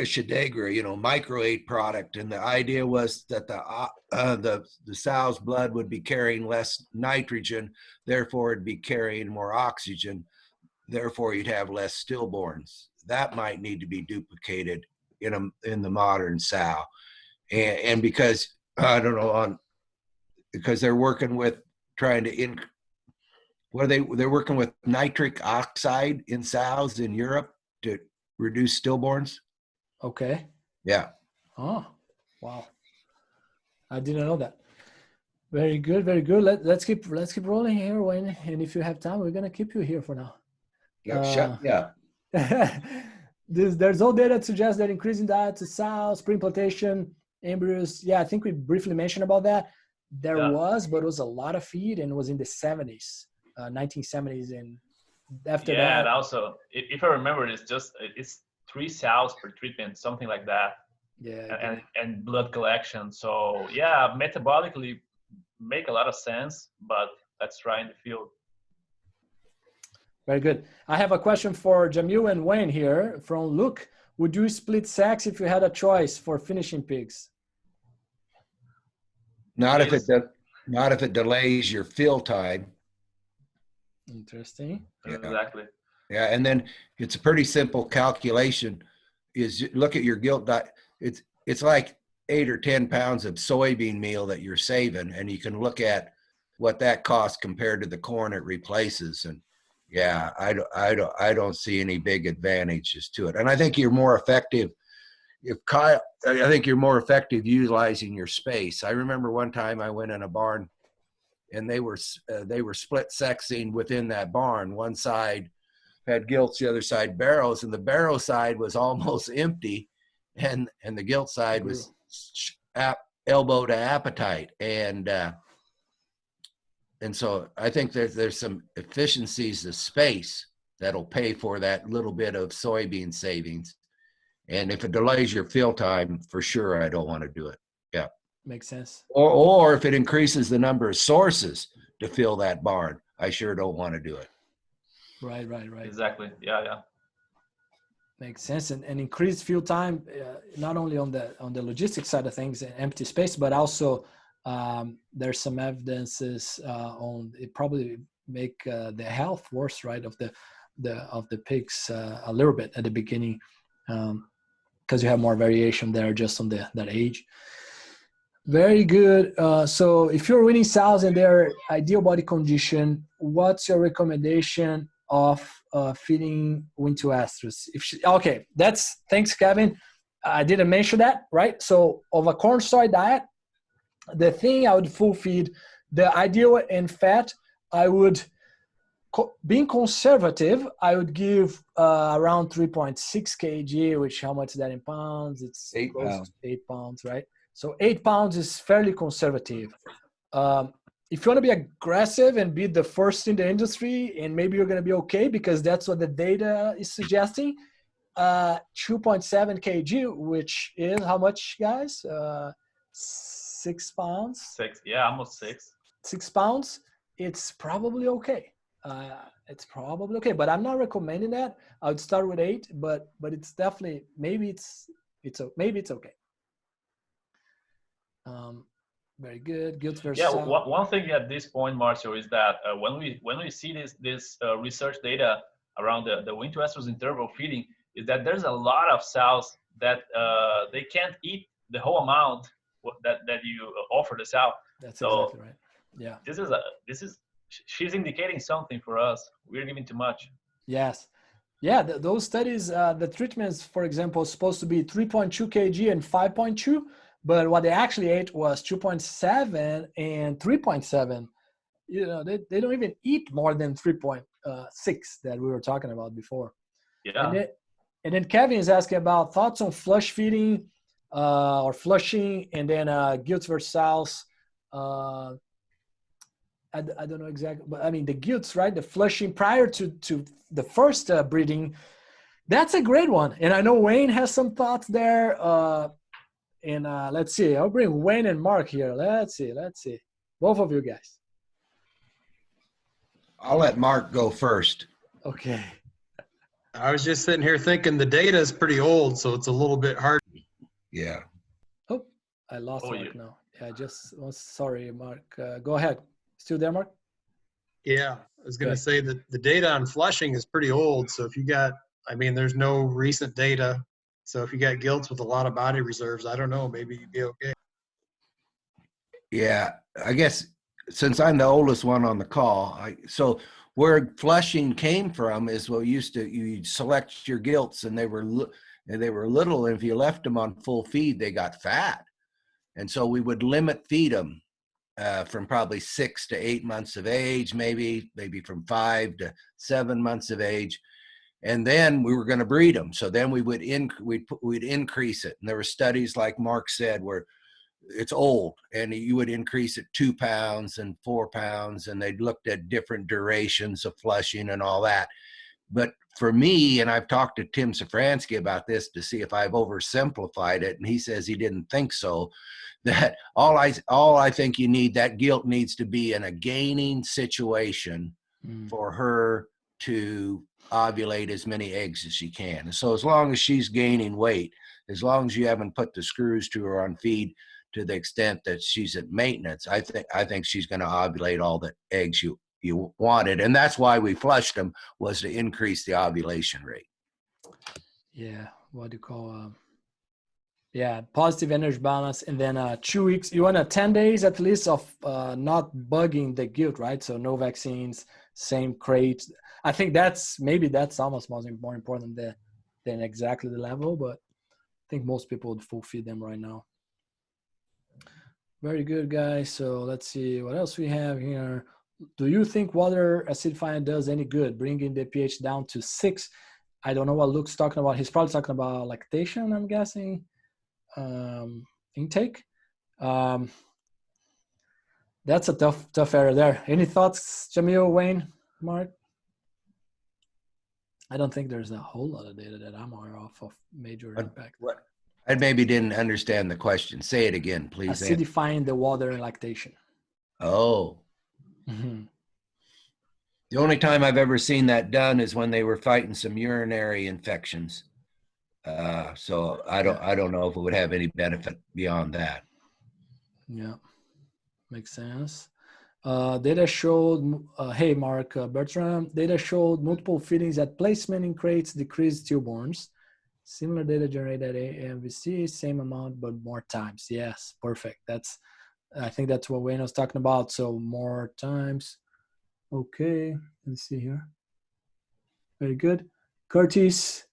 shidagra, micro-8 product, and the idea was that the sow's blood would be carrying less nitrogen, therefore it'd be carrying more oxygen, therefore you'd have less stillborns. That might need to be duplicated in the modern sow, and because I don't know because they're working with trying to they're working with nitric oxide in sows in Europe to reduce stillborns. Okay. Yeah. Oh, wow. I didn't know that. Very good. Very good. Let's keep rolling here, Wayne. And if you have time, we're gonna keep you here for now. Yeah. There's no data to suggest that increasing diet to sows, pre-implantation, embryos. Yeah, I think we briefly mentioned about that. There was, but it was a lot of feed, and it was in the 70s, 1970s, and after that. Yeah, and also, if I remember, it's 3 sows per treatment, something like that. Yeah. And blood collection. So yeah, metabolically make a lot of sense, but let's try in the field. Very good. I have a question for Jamil and Wayne here from Luke. would you split sex if you had a choice for finishing pigs? Not if it delays your fill time. Interesting. Yeah. Exactly. Yeah, and then it's a pretty simple calculation. Is look at your gilt diet. It's like 8 or 10 pounds of soybean meal that you're saving, and you can look at what that costs compared to the corn it replaces. And yeah, I don't see any big advantages to it. And I think you're more effective. I think you're more effective utilizing your space. I remember one time I went in a barn, and they were split sexing within that barn. One side had gilts, the other side barrows, and the barrow side was almost empty, and the gilt side was elbow to appetite. And so I think there's some efficiencies of space that'll pay for that little bit of soybean savings. And if it delays your fill time, for sure, I don't want to do it. Yeah. Makes sense. Or if it increases the number of sources to fill that barn, I sure don't want to do it. Right. Exactly. Yeah. Makes sense. And increased fill time, not only on the logistics side of things, empty space, but also there's some evidences on it probably make the health worse, right, of the pigs a little bit at the beginning, because you have more variation there just on that age. Very good. So if you're weaning sows in their ideal body condition, what's your recommendation of feeding Wean-to-estrus? Okay, thanks, Kevin. I didn't mention that, right? So of a corn soy diet, the thing I would full feed, the ideal in fat, I would, being conservative, I would give around 3.6 kg, which how much is that in pounds? It's 8 pounds. 8 pounds, right? So 8 pounds is fairly conservative. If you want to be aggressive and be the first in the industry, and maybe you're going to be okay because that's what the data is suggesting, 2.7 kg, which is how much, guys? 6 pounds? 6, yeah, almost 6. 6 pounds, it's probably okay. It's probably okay, but I'm not recommending that. I would start with 8, but it's definitely, maybe it's okay. Very good. Guilt versus yeah. One thing at this point, Marcio, is that when we see this research data around the Wean-to-estrus interval feeding, is that there's a lot of sows that they can't eat the whole amount that you offer the sow. That's exactly right. Yeah. She's indicating something for us. We're giving too much. Yes. Yeah. Those studies, the treatments, for example, is supposed to be 3.2 kg and 5.2. But what they actually ate was 2.7 and 3.7. You know, they don't even eat more than 3.6 that we were talking about before. Yeah. And then Kevin is asking about thoughts on flush feeding or flushing, and then gilts versus sows. I don't know exactly, but I mean the gilts, right? The flushing prior to the first breeding. That's a great one. And I know Wayne has some thoughts there. And let's see, I'll bring Wayne and Mark here. Let's see. Both of you guys. I'll let Mark go first. Okay. I was just sitting here thinking the data is pretty old, so it's a little bit hard. Yeah. Oh, I lost Mark now. Yeah, sorry, Mark. Go ahead. Still there, Mark? Yeah, I was going to say that the data on flushing is pretty old. So if you got, there's no recent data. So if you got gilts with a lot of body reserves, I don't know, maybe you'd be okay. Yeah, I guess since I'm the oldest one on the call, so where flushing came from is you'd select your gilts, and they were little, and if you left them on full feed, they got fat, and so we would limit feed them from probably 6 to 8 months of age, maybe from 5 to 7 months of age. And then we were going to breed them. So then we'd increase it. And there were studies, like Mark said, where it's old, and you would increase it 2 pounds and 4 pounds, and they looked at different durations of flushing and all that. But for me, and I've talked to Tim Safransky about this to see if I've oversimplified it, and he says he didn't think so, that all I think you need, that gilt needs to be in a gaining situation for her to ovulate as many eggs as she can. And so as long as she's gaining weight, as long as you haven't put the screws to her on feed to the extent that she's at maintenance, I think she's going to ovulate all the eggs you wanted. And that's why we flushed them, was to increase the ovulation rate. Yeah, what do you call yeah, positive energy balance. And then 2 weeks, you want 10 days at least of not bugging the gilt, right? So no vaccines, same crates. I think that's almost more important than exactly the level, but I think most people would full feed them right now. Very good, guys. So let's see what else we have here. Do you think water acidifying does any good, bringing the pH down to 6? I don't know what Luke's talking about. He's probably talking about lactation, I'm guessing, intake. That's a tough area there. Any thoughts, Jamil, Wayne, Mark? I don't think there's a whole lot of data that I'm aware of major impact. What? I maybe didn't understand the question. Say it again, please. Acidifying the water in lactation. Oh. Mm-hmm. The only time I've ever seen that done is when they were fighting some urinary infections. So I don't know if it would have any benefit beyond that. Yeah, makes sense. Data showed, hey, Mark Bertram, data showed multiple feedings at placement in crates decreased stillborns. Similar data generated at AMVC, same amount, but more times. Yes, perfect. I think that's what Wayne was talking about. So more times. Okay, let's see here. Very good. Curtis.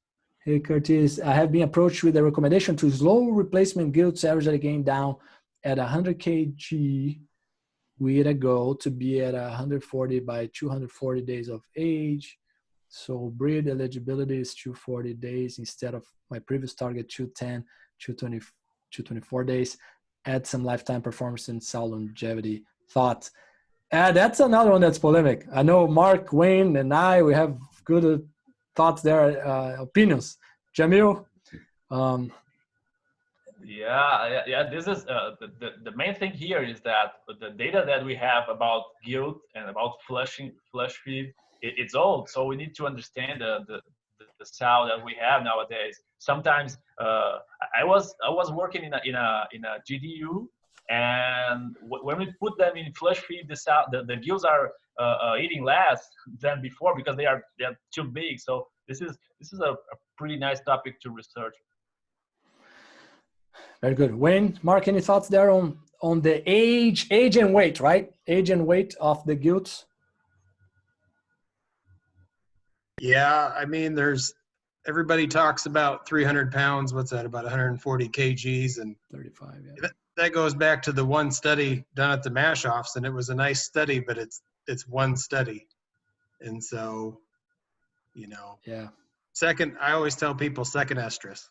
Hey, Curtis. I have been approached with a recommendation to slow replacement gilts average again down at 100 kg with a goal to be at 140 by 240 days of age. So breed eligibility is 240 days instead of my previous target 210, 220, 224 days. Add some lifetime performance and cell longevity. Thoughts? That's another one that's polemic. I know Mark, Wayne, and I, we have good thoughts there, opinions. Jamil? Yeah. This is the main thing here is that the data that we have about gilt and about flush feed, it's old. So we need to understand the sow that we have nowadays. Sometimes I was working in a GDU, and when we put them in flush feed, the gills are eating less than before because they're too big. So this is a pretty nice topic to research. Very good. Wayne, Mark, any thoughts there on the age and weight, right? Age and weight of the gilts? Yeah, I mean, everybody talks about 300 pounds. What's that? About 140 kgs, and 35. Yeah. That goes back to the one study done at the mash offs, and it was a nice study, but it's one study, and so, Yeah. Second, I always tell people second estrus.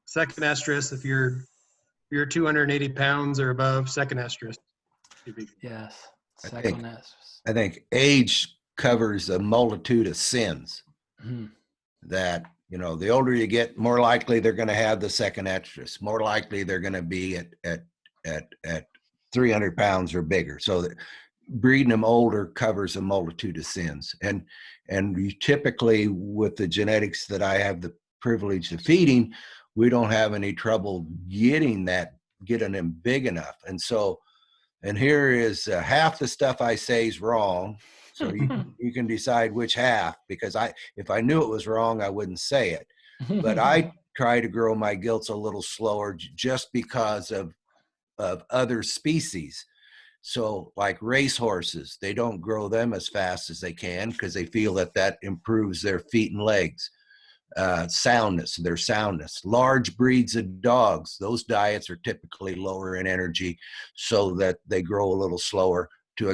Second estrus, if you're 280 pounds or above, second estrus. Yes. Second estrus. I think age covers a multitude of sins. Mm-hmm. That, the older you get, more likely they're going to have the second estrus. More likely they're going to be at 300 pounds or bigger. So that breeding them older covers a multitude of sins. And you typically, with the genetics that I have the privilege of feeding, we don't have any trouble getting them big enough. And so, and here is half the stuff I say is wrong. So you can decide which half, because if I knew it was wrong, I wouldn't say it. But I try to grow my gilts a little slower just because of other species. So like racehorses, they don't grow them as fast as they can because they feel that improves their feet and legs. Their soundness. Large breeds of dogs, those diets are typically lower in energy so that they grow a little slower to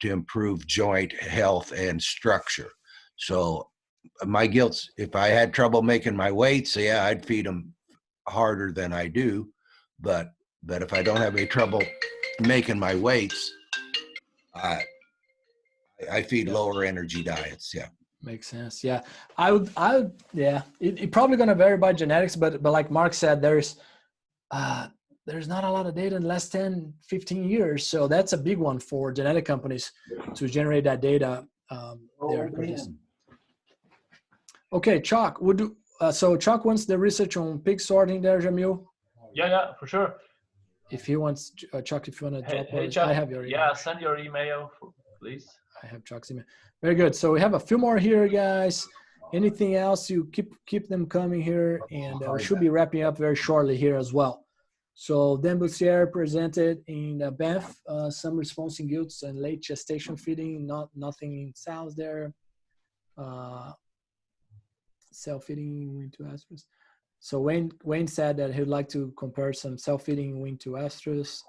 improve joint health and structure. So my gilts, if I had trouble making my weights, yeah, I'd feed them harder than I do. But if I don't have any trouble making my weights, I feed lower energy diets. Yeah. Makes sense. Yeah. I would, yeah, it probably going to vary by genetics, but like Mark said, there's not a lot of data in less than 15 years. So that's a big one for genetic companies to generate that data. Okay, Chuck, so Chuck wants the research on pig sorting there, Jamil. Yeah, for sure. If he wants, Chuck, if you want to drop Hey, us, Chuck. I have your email. Yeah, send your email, please. I have Chuck's email. Very good. So we have a few more here, guys. Anything else? You keep them coming here, and we should be wrapping up very shortly here as well. So Dan Bussiere presented in BEF some response in gilts and late gestation feeding, nothing in sows there. Self-feeding Wean-to-estrus. So Wayne said that he'd like to compare some self-feeding Wean-to-estrus,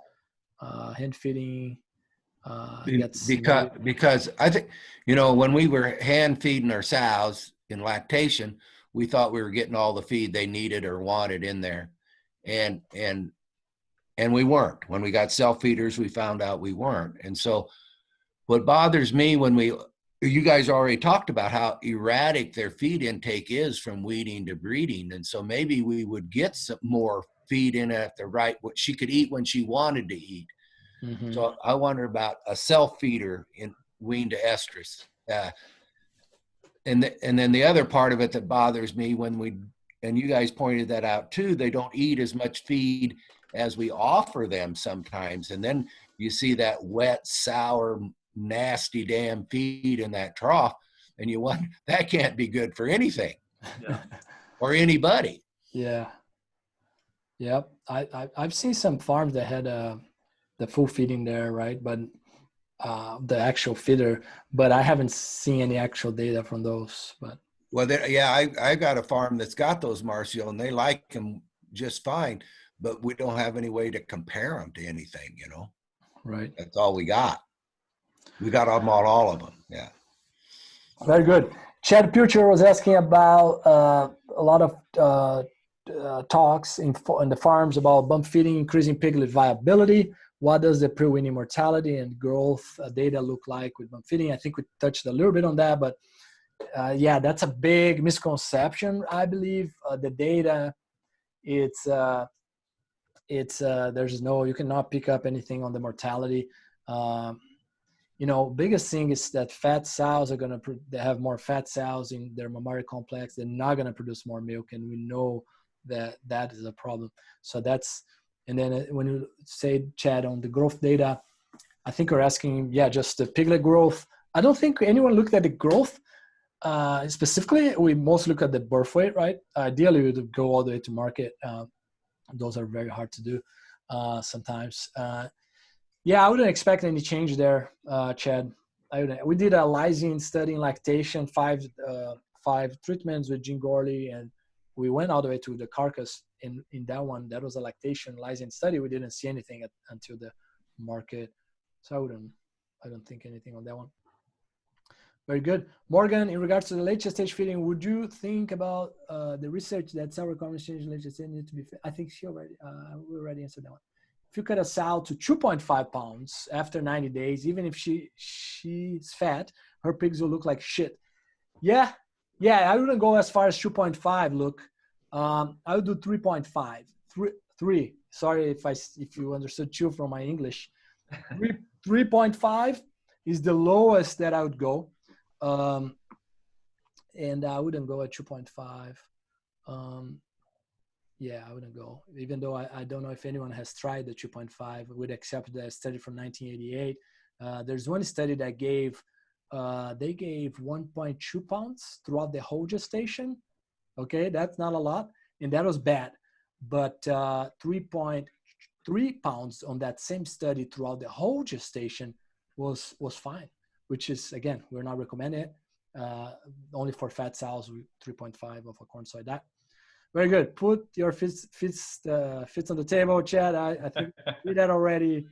hand feeding. Because I think, when we were hand feeding our sows in lactation, we thought we were getting all the feed they needed or wanted in there, and we weren't. When we got self feeders, we found out we weren't. And so what bothers me you guys already talked about how erratic their feed intake is from weaning to breeding, and so maybe we would get some more feed in at the right, what she could eat when she wanted to eat. Mm-hmm. So I wonder about a self-feeder in Wean-to-estrus. And then the other part of it that bothers me and you guys pointed that out too, they don't eat as much feed as we offer them sometimes. And then you see that wet, sour, nasty damn feed in that trough, and you wonder, that can't be good for anything. Yeah. Or anybody. Yeah. Yep. I've seen some farms that had the full feeding there, right? But the actual feeder, but I haven't seen any actual data from those. But I got a farm that's got those, Marcio, and they like them just fine, but we don't have any way to compare them to anything, Right. That's all we got. We got them on all of them. Yeah. Very good. Chad Pucher was asking about a lot of talks in the farms about bump feeding, increasing piglet viability. What does the pre-weaning mortality and growth data look like with bump feeding? I think we touched a little bit on that, but yeah, that's a big misconception. I believe the data, you cannot pick up anything on the mortality. Biggest thing is that fat sows they have more fat cells in their mammary complex. They're not going to produce more milk, and we know that is a problem. So and then when you say, Chad, on the growth data, I think you're asking, just the piglet growth. I don't think anyone looked at the growth specifically. We mostly look at the birth weight, right? Ideally, we would go all the way to market. Those are very hard to do sometimes. I wouldn't expect any change there, Chad. We did a lysine study in lactation, five treatments with Gene Gorley, and we went all the way to the carcass in that one. That was a lactation lysine study. We didn't see anything until the market. So I don't think anything on that one. Very good. Morgan, in regards to the late gestation feeding, would you think about the research that sour requirements change late gestation need to be? I think we already answered that one. If you cut a sow to 2.5 pounds after 90 days, even if she's fat, her pigs will look like shit. Yeah, I wouldn't go as far as 2.5. Look, I would do 3.5. Three. Sorry if you understood 2 from my English. 3.5 is the lowest that I would go, and I wouldn't go at 2.5. I wouldn't go, even though I don't know if anyone has tried the 2.5. Would accept the study from 1988. There's one study that they gave 1.2 pounds throughout the whole gestation. Okay, that's not a lot, and that was bad. But 3.3 pounds on that same study throughout the whole gestation was fine, which is, again, we're not recommending it. Only for fat sows, 3.5 of a corn soy diet. Very good. Put your fists on the table, Chad. I think we did that already.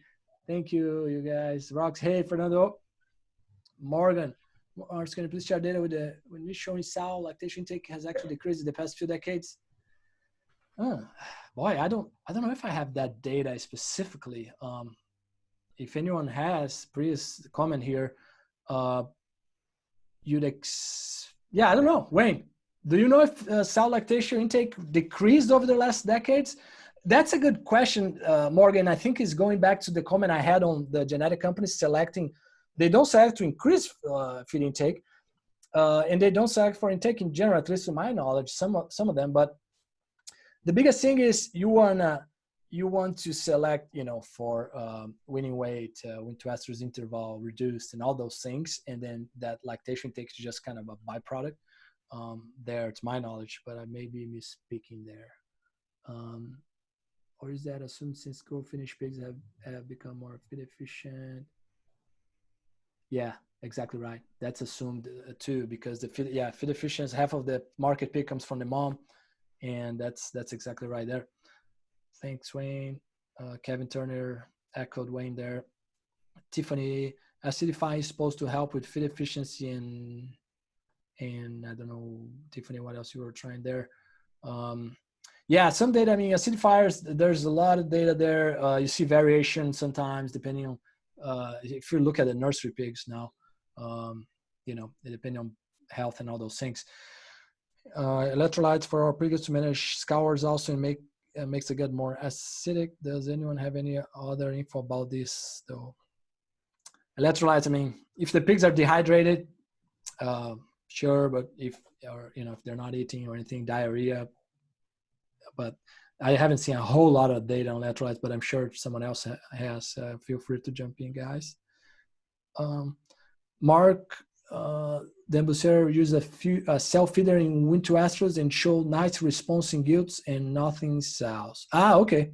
Thank you, you guys. Rocks. Hey, Fernando. Morgan, can you please share data when we showing sow lactation intake has actually decreased in the past few decades? Boy, I don't know if I have that data specifically. If anyone has, please comment here. I don't know. Wayne, do you know if sow lactation intake decreased over the last decades? That's a good question, Morgan. I think it's going back to the comment I had on the genetic companies selecting. They don't select to increase feed intake. and they don't select for intake in general, at least to my knowledge, some of them. But the biggest thing is you want to select, you know, for weaning weight, Wean-to-estrus interval reduced, and all those things, and then that lactation takes just kind of a byproduct. There, to my knowledge, but I may be misspeaking there. Or is that assumed since finished pigs have become more feed efficient? Yeah, exactly right. That's assumed too, because the feed efficiency, half of the market pig comes from the mom, and that's exactly right there. Thanks, Wayne. Kevin Turner echoed Wayne there. Tiffany, acidifying is supposed to help with feed efficiency and I don't know, Tiffany, what else you were trying there. Yeah, some data, I mean, acidifiers, there's a lot of data there. You see variation sometimes depending on, if you look at the nursery pigs now, you know, depending on health and all those things. Electrolytes for our pigs to manage scours also makes the gut more acidic. Does anyone have any other info about this though? Electrolytes, I mean, if the pigs are dehydrated, sure, but if they're not eating or anything, diarrhea. But I haven't seen a whole lot of data on electrolytes, but I'm sure someone else has. Feel free to jump in, guys. Mark Dembussier used a self-feeder in Wean-to-estrus and showed nice response in gilts and nothing sows. Okay.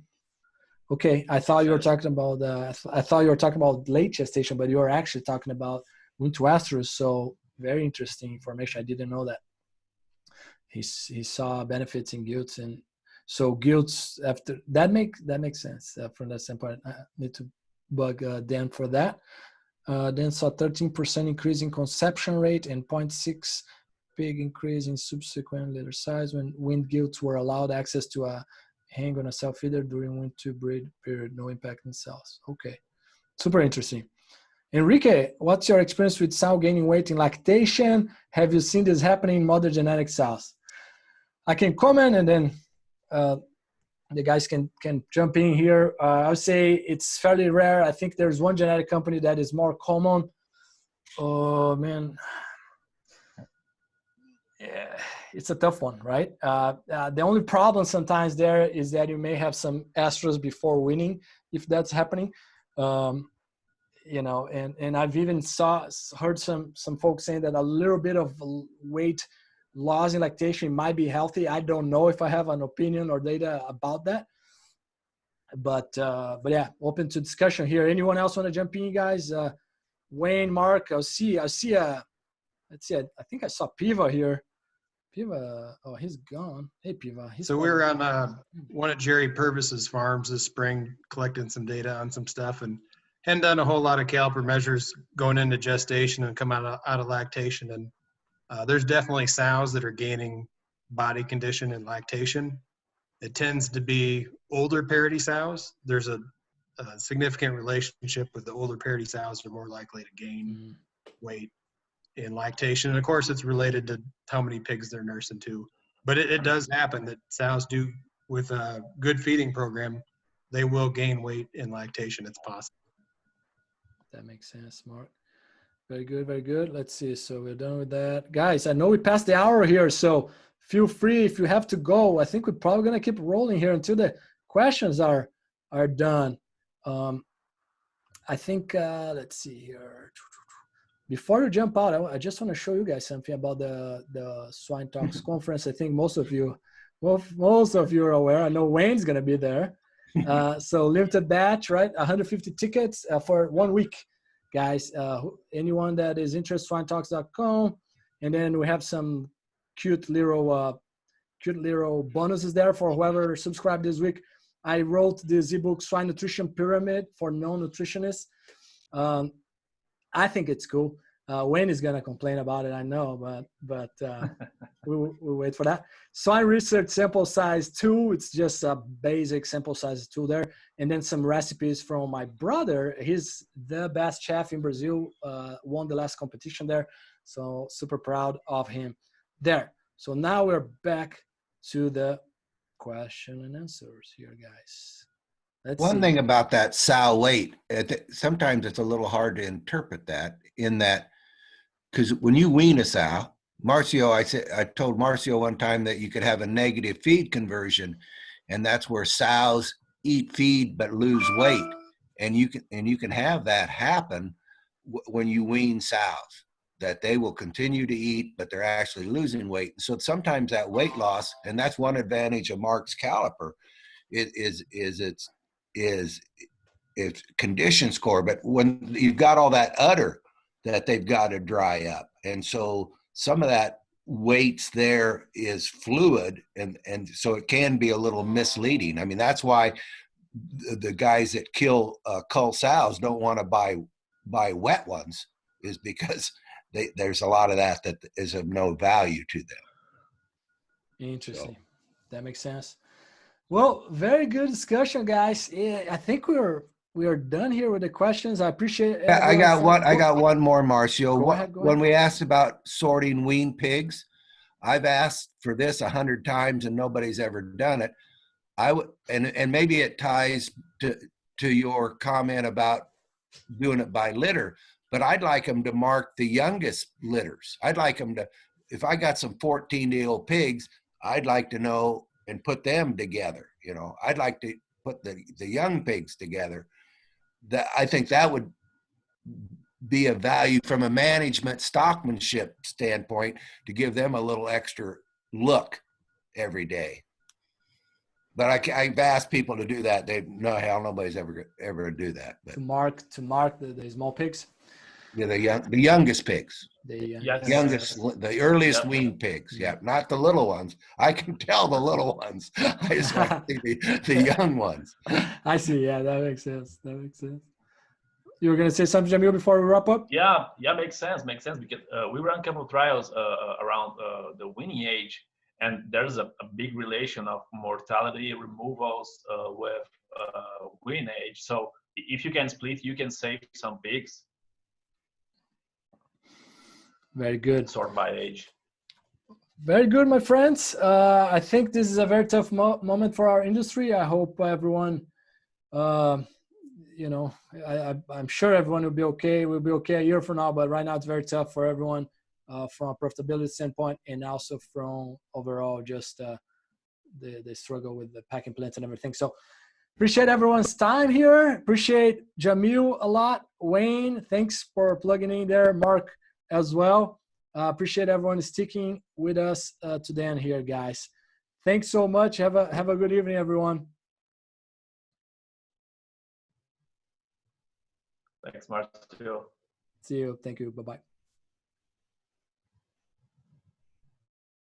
Okay, I thought you were talking about late gestation, but you were actually talking about Wean-to-estrus. So very interesting information. I didn't know that. He saw benefits in gilts, and so gilts after that makes sense from that standpoint. I need to bug Dan for that. Dan saw 13% increase in conception rate and 0.6 big increase in subsequent litter size when weaned gilts were allowed access to a hang on a cell feeder during wean-to breed period, no impact in cells. Okay, super interesting. Enrique, what's your experience with sow gaining weight in lactation? Have you seen this happening in mother genetic sows? I can comment, and then the guys can jump in here. I would say it's fairly rare. I think there's one genetic company that is more common. Oh man, yeah, it's a tough one, right? The only problem sometimes there is that you may have some estrus before weaning, if that's happening. You know, and I've even heard some folks saying that a little bit of weight loss in lactation might be healthy. I don't know if I have an opinion or data about that, but yeah, open to discussion here. Anyone else want to jump in, guys? Wayne, Mark, let's see. I think I saw Piva here. Piva, oh, he's gone. Hey, Piva. So we were on one of Jerry Purvis's farms this spring, collecting some data on some stuff, and hadn't done a whole lot of caliper measures going into gestation and come out of lactation. And there's definitely sows that are gaining body condition and lactation. It tends to be older parity sows. There's a significant relationship with the older parity sows are more likely to gain weight in lactation. And of course, it's related to how many pigs they're nursing too. But it does happen that sows do, with a good feeding program, they will gain weight in lactation. It's possible. That makes sense, Mark. Very good, very good. Let's see. So we're done with that. Guys, I know we passed the hour here, so feel free if you have to go. I think we're probably going to keep rolling here until the questions are done. I think, let's see here. Before you jump out, I just want to show you guys something about the SwineTalks conference. I think most of you are aware. I know Wayne's going to be there. So limited batch, right? 150 tickets for 1 week, guys. Anyone that is interested, SwineTalks.com. And then we have some cute little bonuses there for whoever subscribed this week. I wrote this ebook, Swine Nutrition Pyramid for non-nutritionists. I think it's cool. Wayne is gonna complain about it, I know, but we'll wait for that. Swine Research Sample Size 2, it's just a basic sample size tool there. And then some recipes from my brother. He's the best chef in Brazil, won the last competition there. So super proud of him there. So now we're back to the question and answers here, guys. One thing about that sow weight, sometimes it's a little hard to interpret that, in that because when you wean a sow, Marcio, I told Marcio one time that you could have a negative feed conversion, and that's where sows eat feed but lose weight, and you can have that happen when you wean sows, that they will continue to eat but they're actually losing weight. So sometimes that weight loss, and that's one advantage of Mark's caliper, is it's condition score. But when you've got all that udder that they've got to dry up, and so some of that weights there is fluid, and so it can be a little misleading. I mean, that's why the guys that kill cull sows don't want to buy wet ones, is because there's a lot of that is of no value to them. Interesting. So. That makes sense. Well, very good discussion, guys. I think we are done here with the questions. I appreciate it. I got one more, Marcio. Go ahead. When we asked about sorting weaned pigs, I've asked for this 100 times and nobody's ever done it. And maybe it ties to your comment about doing it by litter, but I'd like them to mark the youngest litters. I'd like them to, if I got some 14-day-old pigs, I'd like to know and put them together. You know, I'd like to put the young pigs together. I think that would be a value from a management stockmanship standpoint, to give them a little extra look every day. But I've asked people to do that. Nobody's ever do that. But. To mark the small pigs. Yeah, the youngest pigs. The earliest weaned pigs. Yeah, not the little ones. I can tell the little ones. I just want to see the young ones. I see. Yeah, that makes sense. You were going to say something, Jamil, before we wrap up? Yeah, makes sense. Because we ran a couple of trials around the weaning age, and there's a big relation of mortality removals with wean age. So if you can split, you can save some pigs. Very good. Sort by age. Very good, my friends. I think this is a very tough moment for our industry. I hope everyone, I'm sure everyone will be okay. We'll be okay a year from now, but right now it's very tough for everyone from a profitability standpoint, and also from overall just the struggle with the packing plants and everything. So appreciate everyone's time here. Appreciate Jamil a lot. Wayne, thanks for plugging in there. Mark as well. Appreciate everyone sticking with us to the end here, guys. Thanks so much. Have a good evening, everyone. Thanks, Marcio. See you. Thank you. Bye-bye.